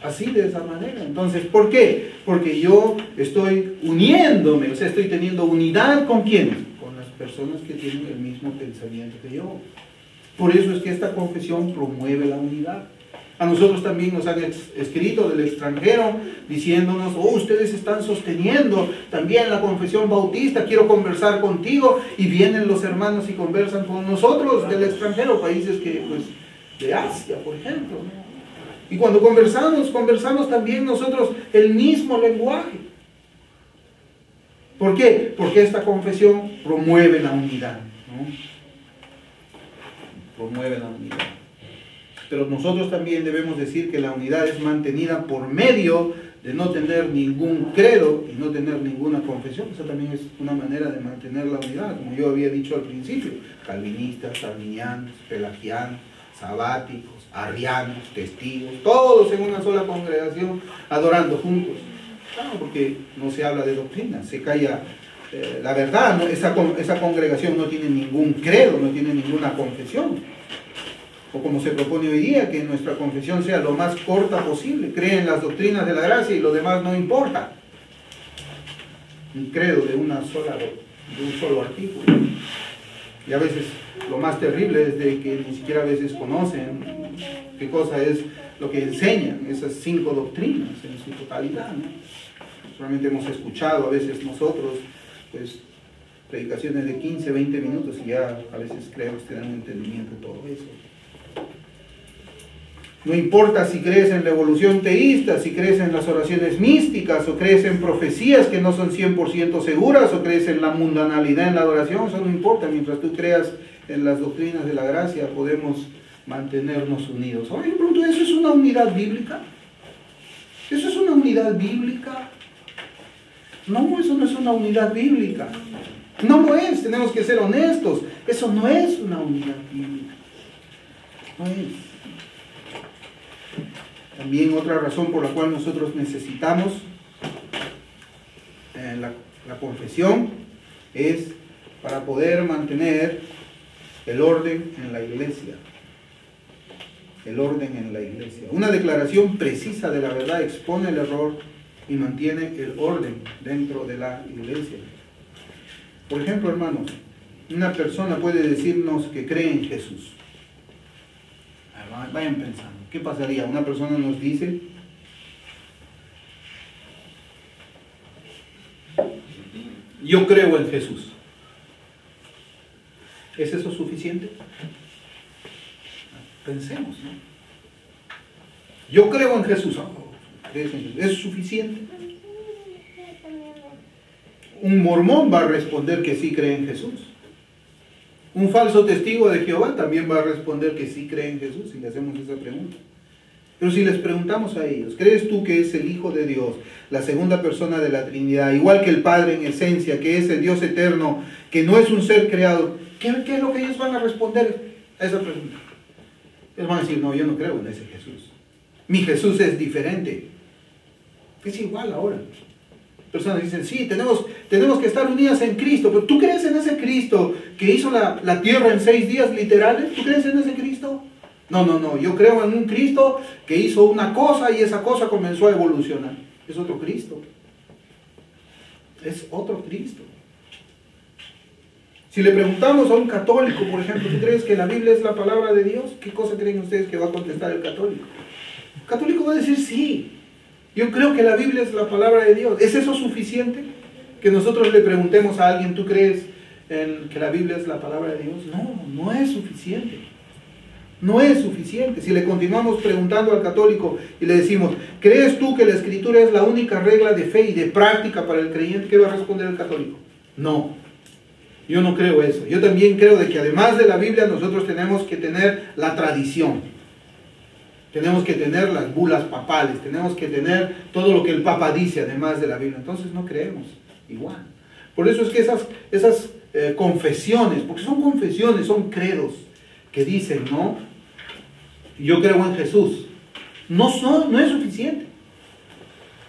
así de esa manera. Entonces, ¿por qué? Porque yo estoy uniéndome, o sea, estoy teniendo unidad ¿con quiénes? Con las personas que tienen el mismo pensamiento que yo. Por eso es que esta confesión promueve la unidad. A nosotros también nos han escrito del extranjero diciéndonos, ustedes están sosteniendo también la confesión bautista, quiero conversar contigo, y vienen los hermanos y conversan con nosotros del extranjero, países que, pues, de Asia, por ejemplo. Y cuando conversamos también nosotros el mismo lenguaje. ¿Por qué? Porque esta confesión promueve la unidad, ¿no? Promueve la unidad. Pero nosotros también debemos decir que la unidad es mantenida por medio de no tener ningún credo y no tener ninguna confesión. Esa también es una manera de mantener la unidad, como yo había dicho al principio. Calvinistas, arminianos, pelagianos, sabáticos, arrianos, testigos, todos en una sola congregación adorando juntos. Claro, porque no se habla de doctrina, se calla la verdad, ¿no? Esa congregación no tiene ningún credo, no tiene ninguna confesión. O como se propone hoy día, que nuestra confesión sea lo más corta posible. Cree en las doctrinas de la gracia y lo demás no importa. Un credo de un solo artículo. Y a veces lo más terrible es de que ni siquiera a veces conocen qué cosa es lo que enseñan esas 5 doctrinas en su totalidad, ¿no? Solamente hemos escuchado a veces nosotros, pues, predicaciones de 15, 20 minutos y ya a veces creemos tener un entendimiento de todo eso. No importa si crees en la evolución teísta, si crees en las oraciones místicas, o crees en profecías que no son 100% seguras, o crees en la mundanalidad en la adoración, eso no importa. Mientras tú creas en las doctrinas de la gracia, podemos mantenernos unidos. Ahora yo pregunto, ¿eso es una unidad bíblica? ¿Eso es una unidad bíblica? No, eso no es una unidad bíblica. No lo es, tenemos que ser honestos. Eso no es una unidad bíblica. No es. También otra razón por la cual nosotros necesitamos la confesión es para poder mantener el orden en la iglesia. El orden en la iglesia. Una declaración precisa de la verdad expone el error y mantiene el orden dentro de la iglesia. Por ejemplo, hermanos, una persona puede decirnos que cree en Jesús. Vayan pensando, ¿qué pasaría? Una persona nos dice: yo creo en Jesús. ¿Es eso suficiente? Pensemos, ¿no? Yo creo en Jesús. ¿Es suficiente? Un mormón va a responder que sí cree en Jesús. Un falso testigo de Jehová también va a responder que sí cree en Jesús si le hacemos esa pregunta. Pero si les preguntamos a ellos: ¿crees tú que es el Hijo de Dios, la segunda persona de la Trinidad, igual que el Padre en esencia, que es el Dios eterno, que no es un ser creado? ¿Qué es lo que ellos van a responder a esa pregunta? Ellos van a decir: no, yo no creo en ese Jesús. Mi Jesús es diferente. Es igual ahora. Personas dicen: sí, tenemos que estar unidas en Cristo. Pero ¿tú crees en ese Cristo que hizo la tierra en 6 días literales? ¿Tú crees en ese Cristo? No, yo creo en un Cristo que hizo una cosa y esa cosa comenzó a evolucionar. Es otro Cristo. Es otro Cristo. Si le preguntamos a un católico, por ejemplo: ¿tú crees que la Biblia es la palabra de Dios? ¿Qué cosa creen ustedes que va a contestar el católico? El católico va a decir: sí, yo creo que la Biblia es la palabra de Dios. ¿Es eso suficiente? Que nosotros le preguntemos a alguien: ¿tú crees que la Biblia es la palabra de Dios? No, no es suficiente. No es suficiente. Si le continuamos preguntando al católico y le decimos: ¿crees tú que la Escritura es la única regla de fe y de práctica para el creyente? ¿Qué va a responder el católico? No, yo no creo eso. Yo también creo de que además de la Biblia nosotros tenemos que tener la tradición. Tenemos que tener las bulas papales, tenemos que tener todo lo que el Papa dice además de la Biblia. Entonces no creemos igual. Por eso es que esas confesiones, porque son confesiones, son credos que dicen: no, yo creo en Jesús, no es suficiente.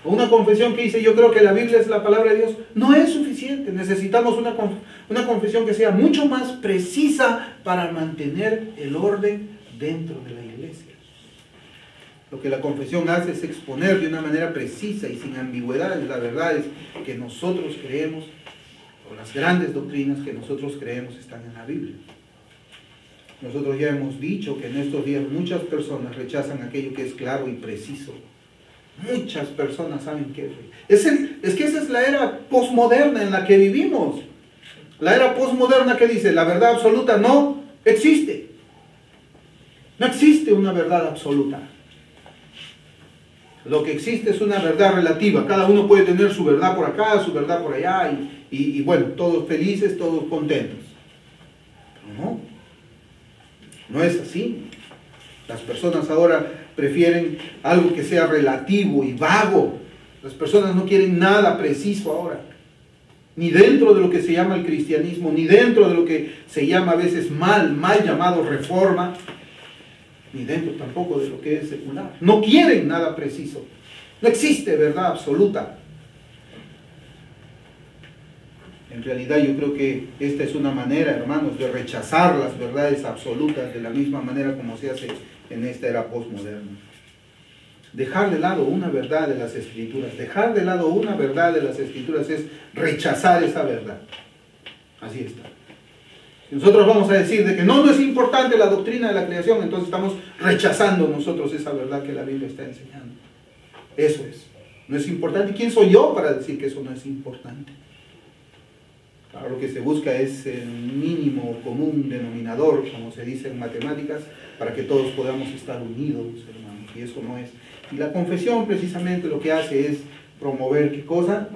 O una confesión que dice: yo creo que la Biblia es la palabra de Dios, no es suficiente. Necesitamos una confesión que sea mucho más precisa para mantener el orden dentro de la iglesia. Lo que la confesión hace es exponer de una manera precisa y sin ambigüedades las verdades que nosotros creemos, o las grandes doctrinas que nosotros creemos están en la Biblia. Nosotros ya hemos dicho que en estos días muchas personas rechazan aquello que es claro y preciso. Muchas personas saben qué es. Es que esa es la era posmoderna en la que vivimos. La era posmoderna que dice: la verdad absoluta no existe. No existe una verdad absoluta. Lo que existe es una verdad relativa. Cada uno puede tener su verdad por acá, su verdad por allá, y bueno, todos felices, todos contentos. Pero no es así. Las personas ahora prefieren algo que sea relativo y vago. Las personas no quieren nada preciso ahora. Ni dentro de lo que se llama el cristianismo, ni dentro de lo que se llama a veces mal llamado reforma, ni dentro tampoco de lo que es secular. No quieren nada preciso. No existe verdad absoluta. En realidad yo creo que esta es una manera, hermanos, de rechazar las verdades absolutas de la misma manera como se hace en esta era postmoderna. Dejar de lado una verdad de las Escrituras. Dejar de lado una verdad de las Escrituras es rechazar esa verdad. Así está. Si nosotros vamos a decir de que no es importante la doctrina de la creación, entonces estamos rechazando nosotros esa verdad que la Biblia está enseñando. Eso es. No es importante. ¿Quién soy yo para decir que eso no es importante? Claro, lo que se busca es el mínimo común denominador, como se dice en matemáticas, para que todos podamos estar unidos, hermanos. Y eso no es. Y la confesión precisamente lo que hace es promover, ¿qué cosa?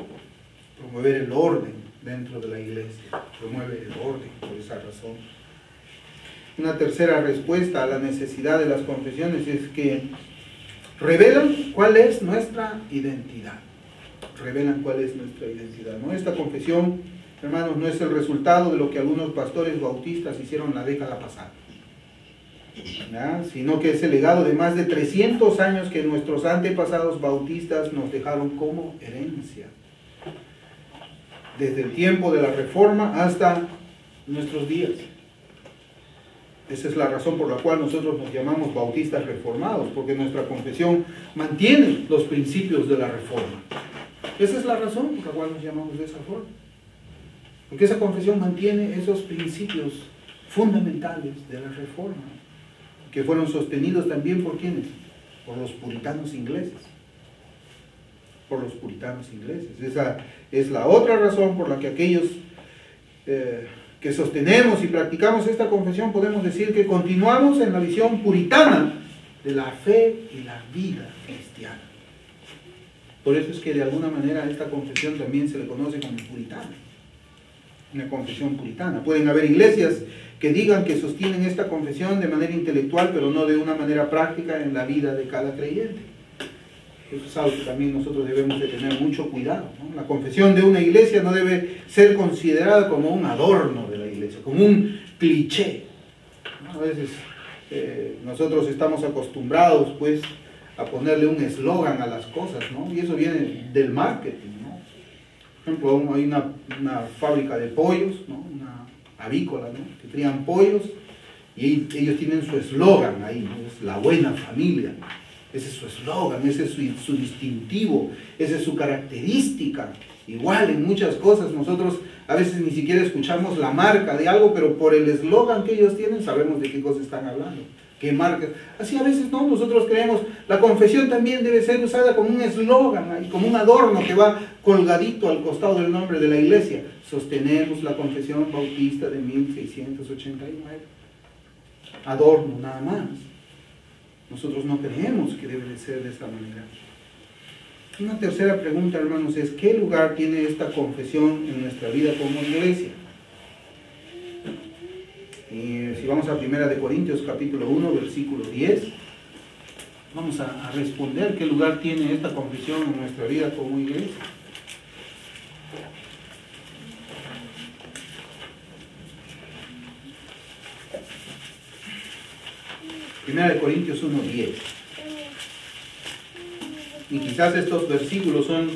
Promover el orden dentro de la iglesia. Promueve el orden por esa razón. Una tercera respuesta a la necesidad de las confesiones es que revelan cuál es nuestra identidad. Revelan cuál es nuestra identidad. ¿No? Esta confesión, hermanos, no es el resultado de lo que algunos pastores bautistas hicieron la década pasada. ¿ya? Sino que es el legado de más de 300 años que nuestros antepasados bautistas nos dejaron como herencia. Desde el tiempo de la Reforma hasta nuestros días. Esa es la razón por la cual nosotros nos llamamos bautistas reformados, porque nuestra confesión mantiene los principios de la Reforma. Esa es la razón por la cual nos llamamos de esa forma. Porque esa confesión mantiene esos principios fundamentales de la Reforma, que fueron sostenidos también por ¿quiénes? Por los puritanos ingleses. Por los puritanos ingleses. Esa es la otra razón por la que aquellos que sostenemos y practicamos esta confesión podemos decir que continuamos en la visión puritana de la fe y la vida cristiana. Por eso es que de alguna manera a esta confesión también se le conoce como puritana. Una confesión puritana. Pueden haber iglesias que digan que sostienen esta confesión de manera intelectual, pero no de una manera práctica en la vida de cada creyente. Eso es algo que también nosotros debemos de tener mucho cuidado, ¿no? La confesión de una iglesia no debe ser considerada como un adorno de la iglesia, como un cliché, ¿no? A veces nosotros estamos acostumbrados pues a ponerle un eslogan a las cosas, ¿no? Y eso viene del marketing, ¿no? Por ejemplo, hay una fábrica de pollos, ¿no? Una avícola, ¿no? Que crían pollos y ellos tienen su eslogan ahí, ¿no? Es la buena familia. Ese es su eslogan, ese es su distintivo, esa es su característica. Igual en muchas cosas nosotros a veces ni siquiera escuchamos la marca de algo, pero por el eslogan que ellos tienen sabemos de qué cosa están hablando, qué marca. Así a veces no, nosotros creemos, la confesión también debe ser usada como un eslogan y como un adorno que va colgadito al costado del nombre de la iglesia. Sostenemos la confesión bautista de 1689. Adorno nada más. Nosotros no creemos que debe de ser de esta manera. Una tercera pregunta, hermanos, es ¿qué lugar tiene esta confesión en nuestra vida como iglesia? Y si vamos a 1 Corintios capítulo 1, versículo 10, vamos a responder qué lugar tiene esta confesión en nuestra vida como iglesia. Primera de Corintios 1:10. Y quizás estos versículos son,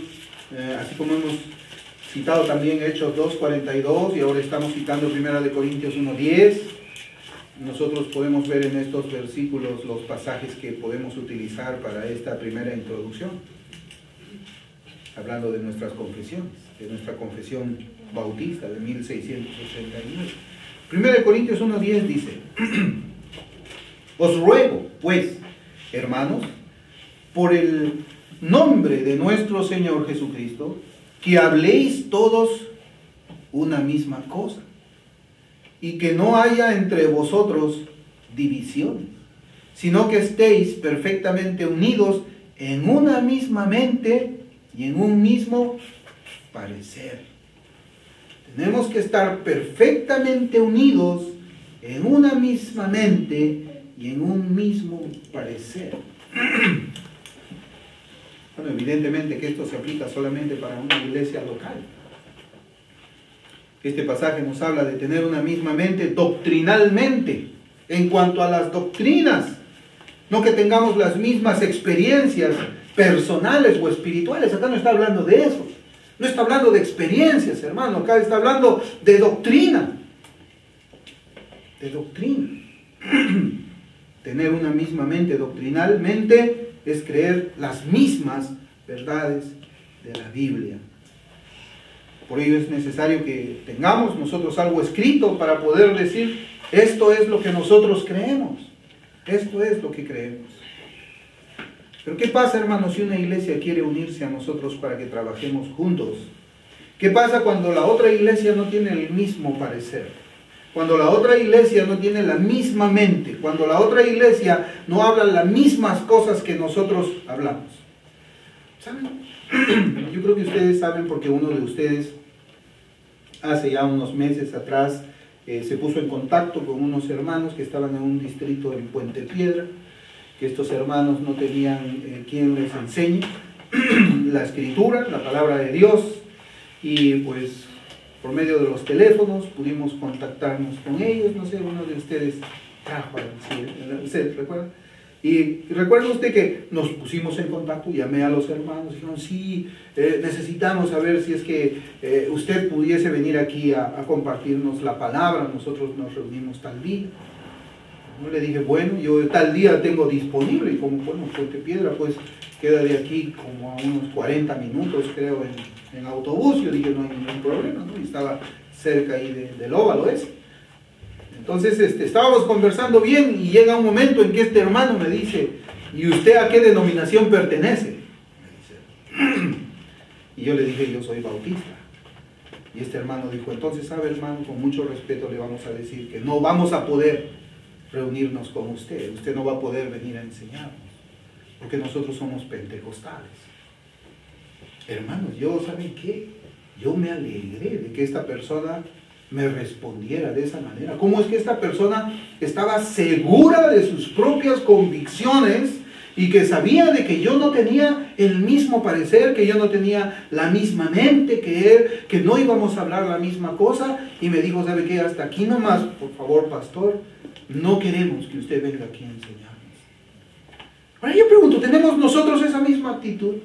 así como hemos citado también Hechos 2:42 y ahora estamos citando Primera de Corintios 1:10, nosotros podemos ver en estos versículos los pasajes que podemos utilizar para esta primera introducción, hablando de nuestras confesiones, de nuestra confesión bautista de 1689. Primera de Corintios 1:10 dice: Os ruego, pues, hermanos, por el nombre de nuestro Señor Jesucristo, que habléis todos una misma cosa, y que no haya entre vosotros divisiones, sino que estéis perfectamente unidos en una misma mente y en un mismo parecer. Tenemos que estar perfectamente unidos en una misma mente y en un mismo parecer. Bueno, evidentemente que esto se aplica solamente para una iglesia local. Este pasaje nos habla de tener una misma mente doctrinalmente, en cuanto a las doctrinas, no que tengamos las mismas experiencias personales o espirituales. Acá no está hablando de eso, no está hablando de experiencias, hermano, acá está hablando de doctrina. De doctrina. Tener una misma mente doctrinalmente es creer las mismas verdades de la Biblia. Por ello es necesario que tengamos nosotros algo escrito para poder decir, esto es lo que nosotros creemos. Esto es lo que creemos. Pero ¿qué pasa, hermanos, si una iglesia quiere unirse a nosotros para que trabajemos juntos? ¿Qué pasa cuando la otra iglesia no tiene el mismo parecer? Cuando la otra iglesia no tiene la misma mente, cuando la otra iglesia no habla las mismas cosas que nosotros hablamos. ¿Saben? Yo creo que ustedes saben, porque uno de ustedes hace ya unos meses atrás se puso en contacto con unos hermanos que estaban en un distrito en Puente Piedra, que estos hermanos no tenían quien les enseñe la escritura, la palabra de Dios, y pues por medio de los teléfonos pudimos contactarnos con ellos. No sé, uno de ustedes trajo en el set, ¿recuerda? Y recuerda usted que nos pusimos en contacto, llamé a los hermanos, dijeron, sí, necesitamos saber si es que usted pudiese venir aquí a compartirnos la palabra, nosotros nos reunimos tal día. Yo le dije, bueno, yo tal día tengo disponible, y como, bueno, Puente Piedra, pues queda de aquí como a unos 40 minutos, creo, en autobús. Yo dije, no hay ningún problema, ¿no? Y estaba cerca ahí del óvalo ese. Entonces estábamos conversando bien y llega un momento en que este hermano me dice, ¿y usted a qué denominación pertenece? Me dice. Y yo le dije, yo soy bautista. Y este hermano dijo, entonces, sabe, hermano, con mucho respeto le vamos a decir que no vamos a poder reunirnos con usted. Usted no va a poder venir a enseñarnos, porque nosotros somos pentecostales. Hermanos, ¿saben qué? Yo me alegré de que esta persona me respondiera de esa manera. ¿Cómo es que esta persona estaba segura de sus propias convicciones y que sabía de que yo no tenía el mismo parecer, que yo no tenía la misma mente que él, que no íbamos a hablar la misma cosa? Y me dijo, ¿sabe qué? Hasta aquí nomás, por favor, pastor, no queremos que usted venga aquí a enseñarnos. Ahora yo pregunto, ¿tenemos nosotros esa misma actitud?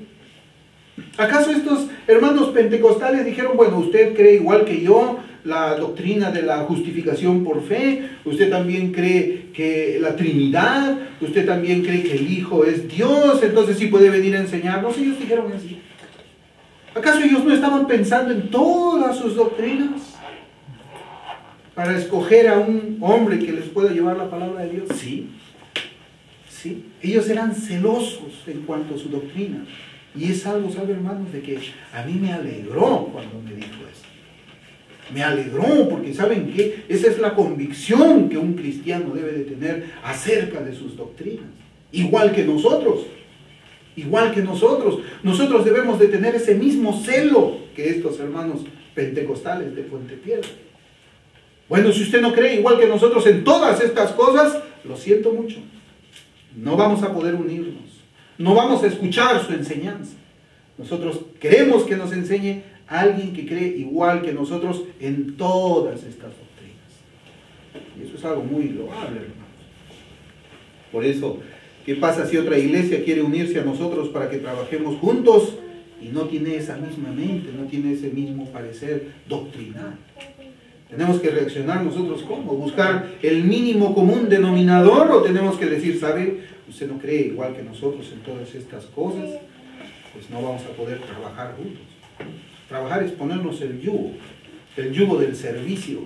¿Acaso estos hermanos pentecostales dijeron, bueno, usted cree igual que yo la doctrina de la justificación por fe, usted también cree que la Trinidad, usted también cree que el Hijo es Dios, entonces sí puede venir a enseñarnos? Ellos dijeron así. ¿Acaso ellos no estaban pensando en todas sus doctrinas para escoger a un hombre que les pueda llevar la palabra de Dios? Sí, sí. Ellos eran celosos en cuanto a su doctrina. Y es algo, ¿sabe, hermanos?, de que a mí me alegró cuando me dijo eso. Me alegró porque, ¿saben qué? Esa es la convicción que un cristiano debe de tener acerca de sus doctrinas. Igual que nosotros. Igual que nosotros. Nosotros debemos de tener ese mismo celo que estos hermanos pentecostales de Puente Piedra. Bueno, si usted no cree igual que nosotros en todas estas cosas, lo siento mucho. No vamos a poder unirnos. No vamos a escuchar su enseñanza. Nosotros queremos que nos enseñe alguien que cree igual que nosotros en todas estas doctrinas. Y eso es algo muy loable, hermanos. Por eso, ¿qué pasa si otra iglesia quiere unirse a nosotros para que trabajemos juntos y no tiene esa misma mente, no tiene ese mismo parecer doctrinal? ¿Tenemos que reaccionar nosotros cómo? ¿Buscar el mínimo común denominador o tenemos que decir, sabe, usted no cree igual que nosotros en todas estas cosas? Pues no vamos a poder trabajar juntos. Trabajar es ponernos el yugo del servicio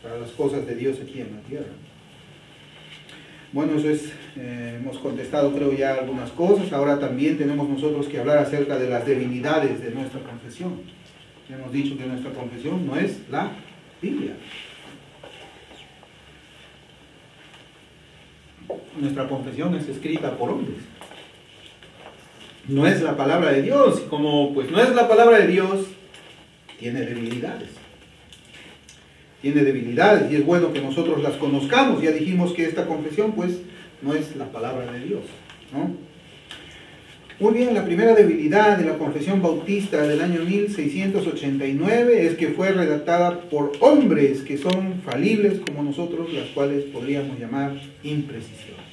para las cosas de Dios aquí en la tierra. Bueno, eso es, hemos contestado creo ya algunas cosas. Ahora también tenemos nosotros que hablar acerca de las debilidades de nuestra confesión. Ya hemos dicho que nuestra confesión no es la Biblia. Nuestra confesión es escrita por hombres. No es la palabra de Dios. Y como pues no es la palabra de Dios, tiene debilidades. Tiene debilidades y es bueno que nosotros las conozcamos. Ya dijimos que esta confesión pues no es la palabra de Dios, ¿no? Muy bien, la primera debilidad de la confesión bautista del año 1689 es que fue redactada por hombres que son falibles como nosotros, las cuales podríamos llamar imprecisiones,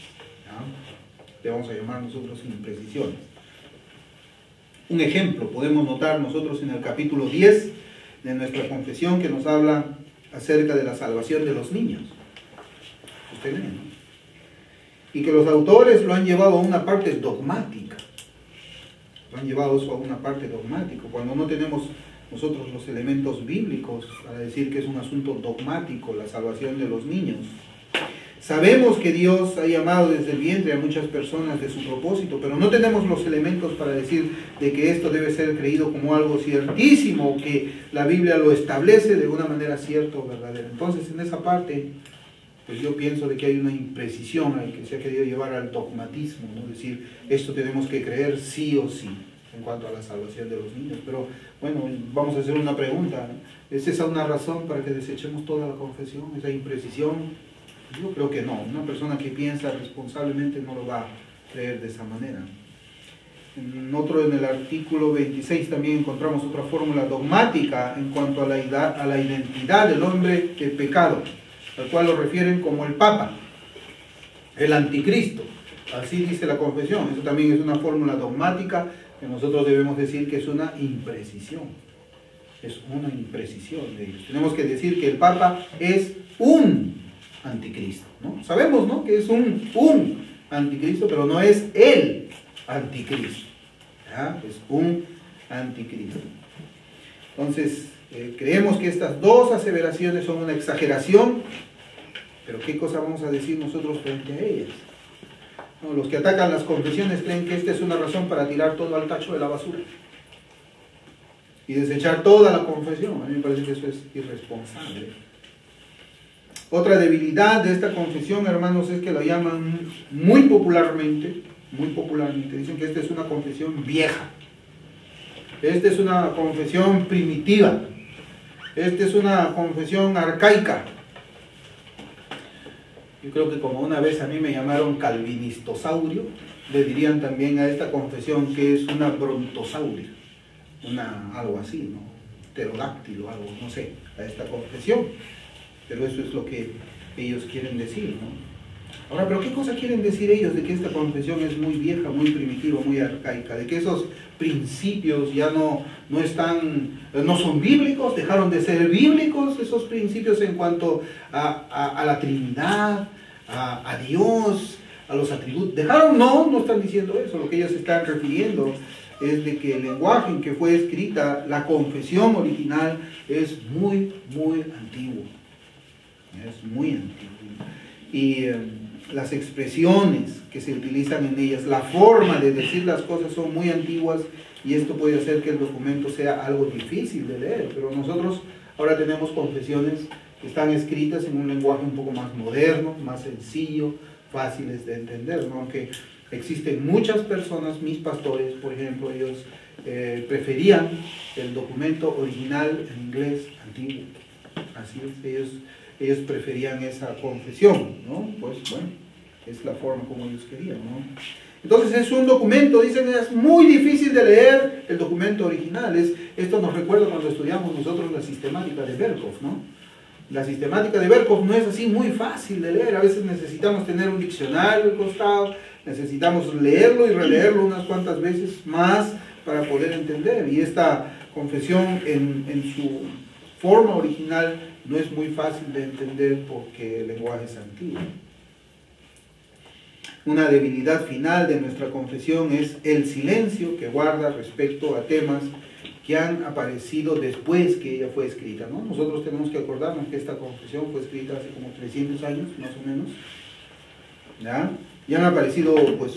¿no? Le vamos a llamar nosotros imprecisiones. Un ejemplo podemos notar nosotros en el capítulo 10 de nuestra confesión, que nos habla acerca de la salvación de los niños. Usted lee, ¿no? Y que los autores lo han llevado a una parte dogmática. Lo han llevado eso a una parte dogmática. Cuando no tenemos nosotros los elementos bíblicos para decir que es un asunto dogmático la salvación de los niños. Sabemos que Dios ha llamado desde el vientre a muchas personas de su propósito, pero no tenemos los elementos para decir de que esto debe ser creído como algo ciertísimo, que la Biblia lo establece de una manera cierta o verdadera. Entonces, en esa parte, pues yo pienso de que hay una imprecisión ahí que se ha querido llevar al dogmatismo, ¿no? Es decir, esto tenemos que creer sí o sí en cuanto a la salvación de los niños. Pero, bueno, vamos a hacer una pregunta, ¿no? ¿Es esa una razón para que desechemos toda la confesión, esa imprecisión? Yo creo que no. Una persona que piensa responsablemente no lo va a creer de esa manera. En el artículo 26 también encontramos otra fórmula dogmática en cuanto a la identidad del hombre del pecado. al cual lo refieren como el Papa, el Anticristo. Así dice la confesión. Eso también es una fórmula dogmática que nosotros debemos decir que es una imprecisión. Es una imprecisión de ellos. Tenemos que decir que el Papa es un anticristo, ¿no? Sabemos, ¿no?, que es un anticristo, pero no es el anticristo, ¿ya? Es un anticristo. Entonces, creemos que estas dos aseveraciones son una exageración, pero ¿qué cosa vamos a decir nosotros frente a ellas? No, los que atacan las confesiones creen que esta es una razón para tirar todo al tacho de la basura y desechar toda la confesión. A mí me parece que eso es irresponsable. Otra debilidad de esta confesión, hermanos, es que lo llaman muy popularmente, dicen que esta es una confesión vieja, esta es una confesión primitiva, esta es una confesión arcaica. Yo creo que como una vez a mí me llamaron calvinistosaurio, le dirían también a esta confesión que es una brontosaurio, algo así, ¿no? Pterodáctilo, algo, no sé, a esta confesión. Pero eso es lo que ellos quieren decir, ¿no? Ahora, ¿pero qué cosa quieren decir ellos de que esta confesión es muy vieja, muy primitiva, muy arcaica? De que esos principios ya no son bíblicos, dejaron de ser bíblicos, esos principios en cuanto a la Trinidad, a Dios, a los atributos. ¿Dejaron? No están diciendo eso. Lo que ellos están refiriendo es de que el lenguaje en que fue escrita la confesión original es muy, muy antiguo. Es muy antiguo. Y las expresiones que se utilizan en ellas, la forma de decir las cosas son muy antiguas, y esto puede hacer que el documento sea algo difícil de leer. Pero nosotros ahora tenemos confesiones que están escritas en un lenguaje un poco más moderno, más sencillo, fáciles de entender, ¿no? Aunque existen muchas personas, mis pastores, por ejemplo, ellos preferían el documento original en inglés antiguo. Así es, ellos preferían esa confesión, ¿no? Pues bueno, es la forma como ellos querían, ¿no? Entonces es un documento, dicen, es muy difícil de leer el documento original. Esto nos recuerda cuando estudiamos nosotros la sistemática de Berkhoff, ¿no? La sistemática de Berkhoff no es así muy fácil de leer. A veces necesitamos tener un diccionario al costado, necesitamos leerlo y releerlo unas cuantas veces más para poder entender. Y esta confesión en su forma original no es muy fácil de entender porque el lenguaje es antiguo. Una debilidad final de nuestra confesión es el silencio que guarda respecto a temas que han aparecido después que ella fue escrita, ¿no? Nosotros tenemos que acordarnos que esta confesión fue escrita hace como 300 años, más o menos, ¿ya? Y han aparecido, pues,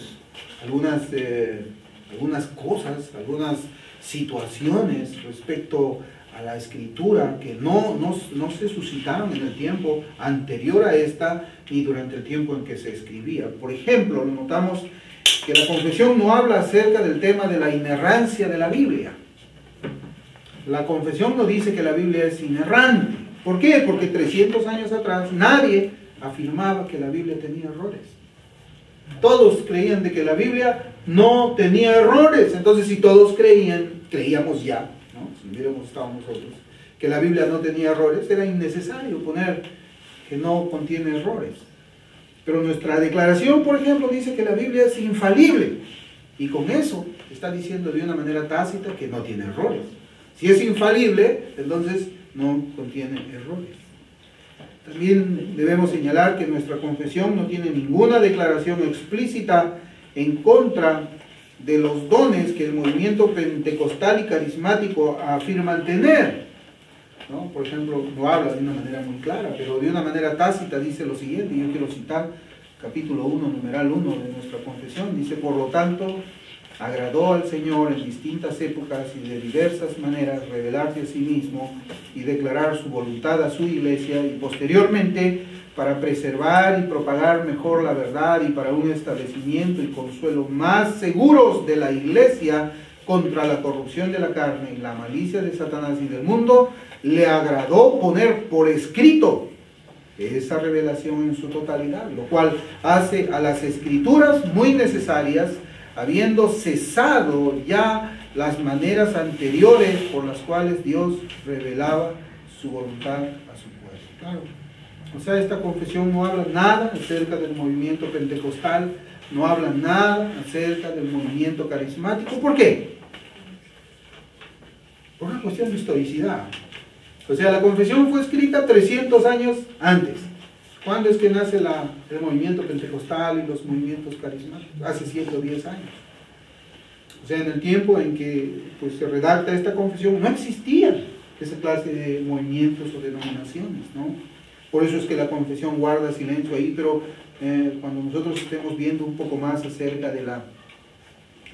algunas cosas, algunas situaciones respecto a la escritura que no se suscitaron en el tiempo anterior a esta ni durante el tiempo en que se escribía. Por ejemplo, notamos que la confesión no habla acerca del tema de la inerrancia de la Biblia. La confesión no dice que la Biblia es inerrante. ¿Por qué? Porque 300 años atrás nadie afirmaba que la Biblia tenía errores. Todos creían de que la Biblia no tenía errores. Entonces, si todos creíamos ya, ¿no? Si hubiéramos estado nosotros, que la Biblia no tenía errores, era innecesario poner que no contiene errores. Pero nuestra declaración, por ejemplo, dice que la Biblia es infalible. Y con eso está diciendo de una manera tácita que no tiene errores. Si es infalible, entonces no contiene errores. También debemos señalar que nuestra confesión no tiene ninguna declaración explícita en contra de los dones que el movimiento pentecostal y carismático afirman tener, ¿no? Por ejemplo, no habla de una manera muy clara, pero de una manera tácita dice lo siguiente. Yo quiero citar capítulo 1, numeral 1 de nuestra confesión. Dice: por lo tanto, agradó al Señor en distintas épocas y de diversas maneras revelarse a sí mismo y declarar su voluntad a su iglesia, y posteriormente para preservar y propagar mejor la verdad y para un establecimiento y consuelo más seguros de la iglesia contra la corrupción de la carne y la malicia de Satanás y del mundo, le agradó poner por escrito esa revelación en su totalidad, lo cual hace a las escrituras muy necesarias, habiendo cesado ya las maneras anteriores por las cuales Dios revelaba su voluntad a su pueblo. Claro, O sea, esta confesión no habla nada acerca del movimiento pentecostal, no habla nada acerca del movimiento carismático. ¿Por qué? Por una cuestión de historicidad. O sea, la confesión fue escrita 300 años antes. ¿Cuándo es que nace el movimiento pentecostal y los movimientos carismáticos? Hace 110 años. O sea, en el tiempo en que pues, se redacta esta confesión, no existía esa clase de movimientos o denominaciones, ¿no? Por eso es que la confesión guarda silencio ahí, pero cuando nosotros estemos viendo un poco más acerca de la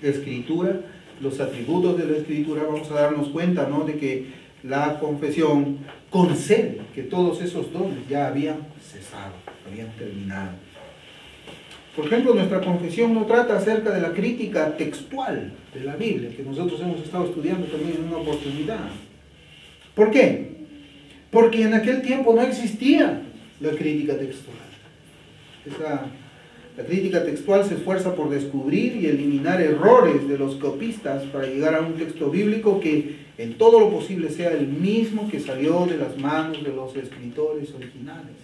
Escritura, los atributos de la Escritura, vamos a darnos cuenta, ¿no?, de que la confesión concede que todos esos dones ya habían cesado, habían terminado. Por ejemplo, nuestra confesión no trata acerca de la crítica textual de la Biblia, que nosotros hemos estado estudiando también en una oportunidad. ¿Por qué? Porque en aquel tiempo no existía la crítica textual. La crítica textual se esfuerza por descubrir y eliminar errores de los copistas para llegar a un texto bíblico que en todo lo posible sea el mismo que salió de las manos de los escritores originales.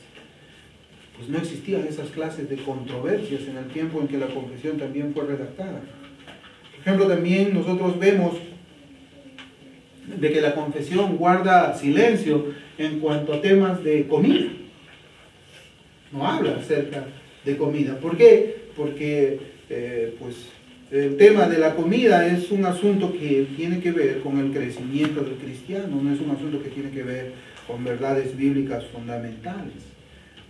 Pues no existían esas clases de controversias en el tiempo en que la confesión también fue redactada. Por ejemplo, también nosotros vemos de que la confesión guarda silencio en cuanto a temas de comida. No habla acerca de comida. ¿Por qué? Porque pues, el tema de la comida es un asunto que tiene que ver con el crecimiento del cristiano, no es un asunto que tiene que ver con verdades bíblicas fundamentales.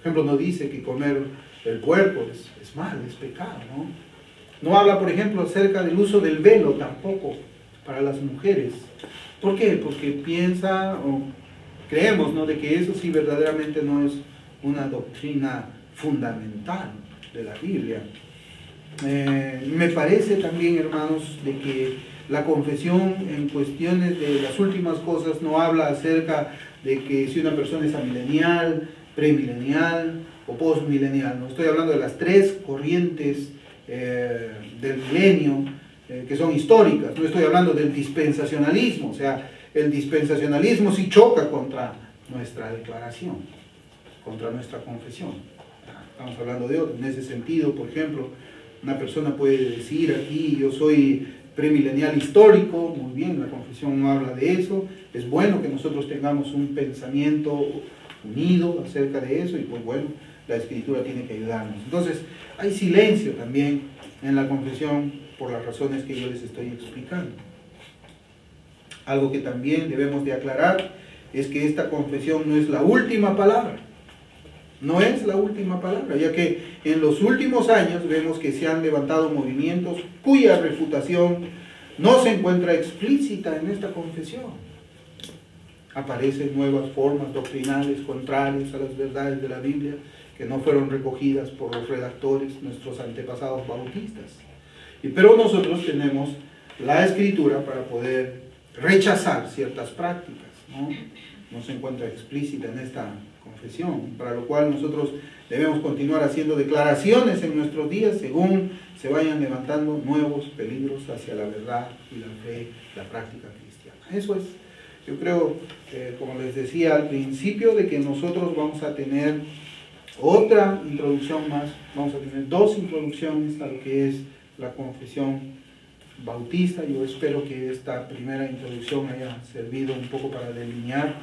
Por ejemplo, no dice que comer el puerco es mal, es pecado, ¿no? No habla, por ejemplo, acerca del uso del velo tampoco para las mujeres. ¿Por qué? Porque piensa o creemos, ¿no?, de que eso sí verdaderamente no es una doctrina fundamental de la Biblia. Me parece también, hermanos, de que la confesión en cuestiones de las últimas cosas no habla acerca de que si una persona es amilenial, premilenial o postmilenial. No estoy hablando de las tres corrientes del milenio que son históricas. No estoy hablando del dispensacionalismo. O sea, el dispensacionalismo sí choca contra nuestra declaración, contra nuestra confesión. Estamos hablando de otro. En ese sentido, por ejemplo, una persona puede decir aquí, yo soy premilenial histórico, muy bien, la confesión no habla de eso. Es bueno que nosotros tengamos un pensamiento unido acerca de eso y pues bueno, la Escritura tiene que ayudarnos. Entonces, hay silencio también en la confesión por las razones que yo les estoy explicando. Algo que también debemos de aclarar es que esta confesión no es la última palabra. No es la última palabra, ya que en los últimos años vemos que se han levantado movimientos cuya refutación no se encuentra explícita en esta confesión. Aparecen nuevas formas doctrinales contrarias a las verdades de la Biblia que no fueron recogidas por los redactores, nuestros antepasados bautistas. Pero nosotros tenemos la Escritura para poder rechazar ciertas prácticas, ¿no? No se encuentra explícita en esta confesión, para lo cual nosotros debemos continuar haciendo declaraciones en nuestros días según se vayan levantando nuevos peligros hacia la verdad y la fe, la práctica cristiana. Eso es, yo creo, como les decía al principio, de que nosotros vamos a tener otra introducción más, vamos a tener dos introducciones a lo que es la confesión bautista. Yo espero que esta primera introducción haya servido un poco para delinear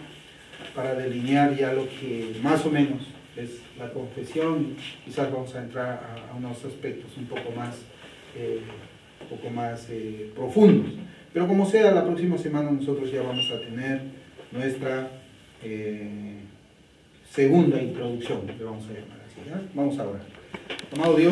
ya lo que más o menos es la confesión. Quizás vamos a entrar a unos aspectos un poco más profundos. Pero como sea, la próxima semana nosotros ya vamos a tener nuestra segunda introducción, le vamos a llamar así, ¿ya? Vamos a orar. Amado Dios,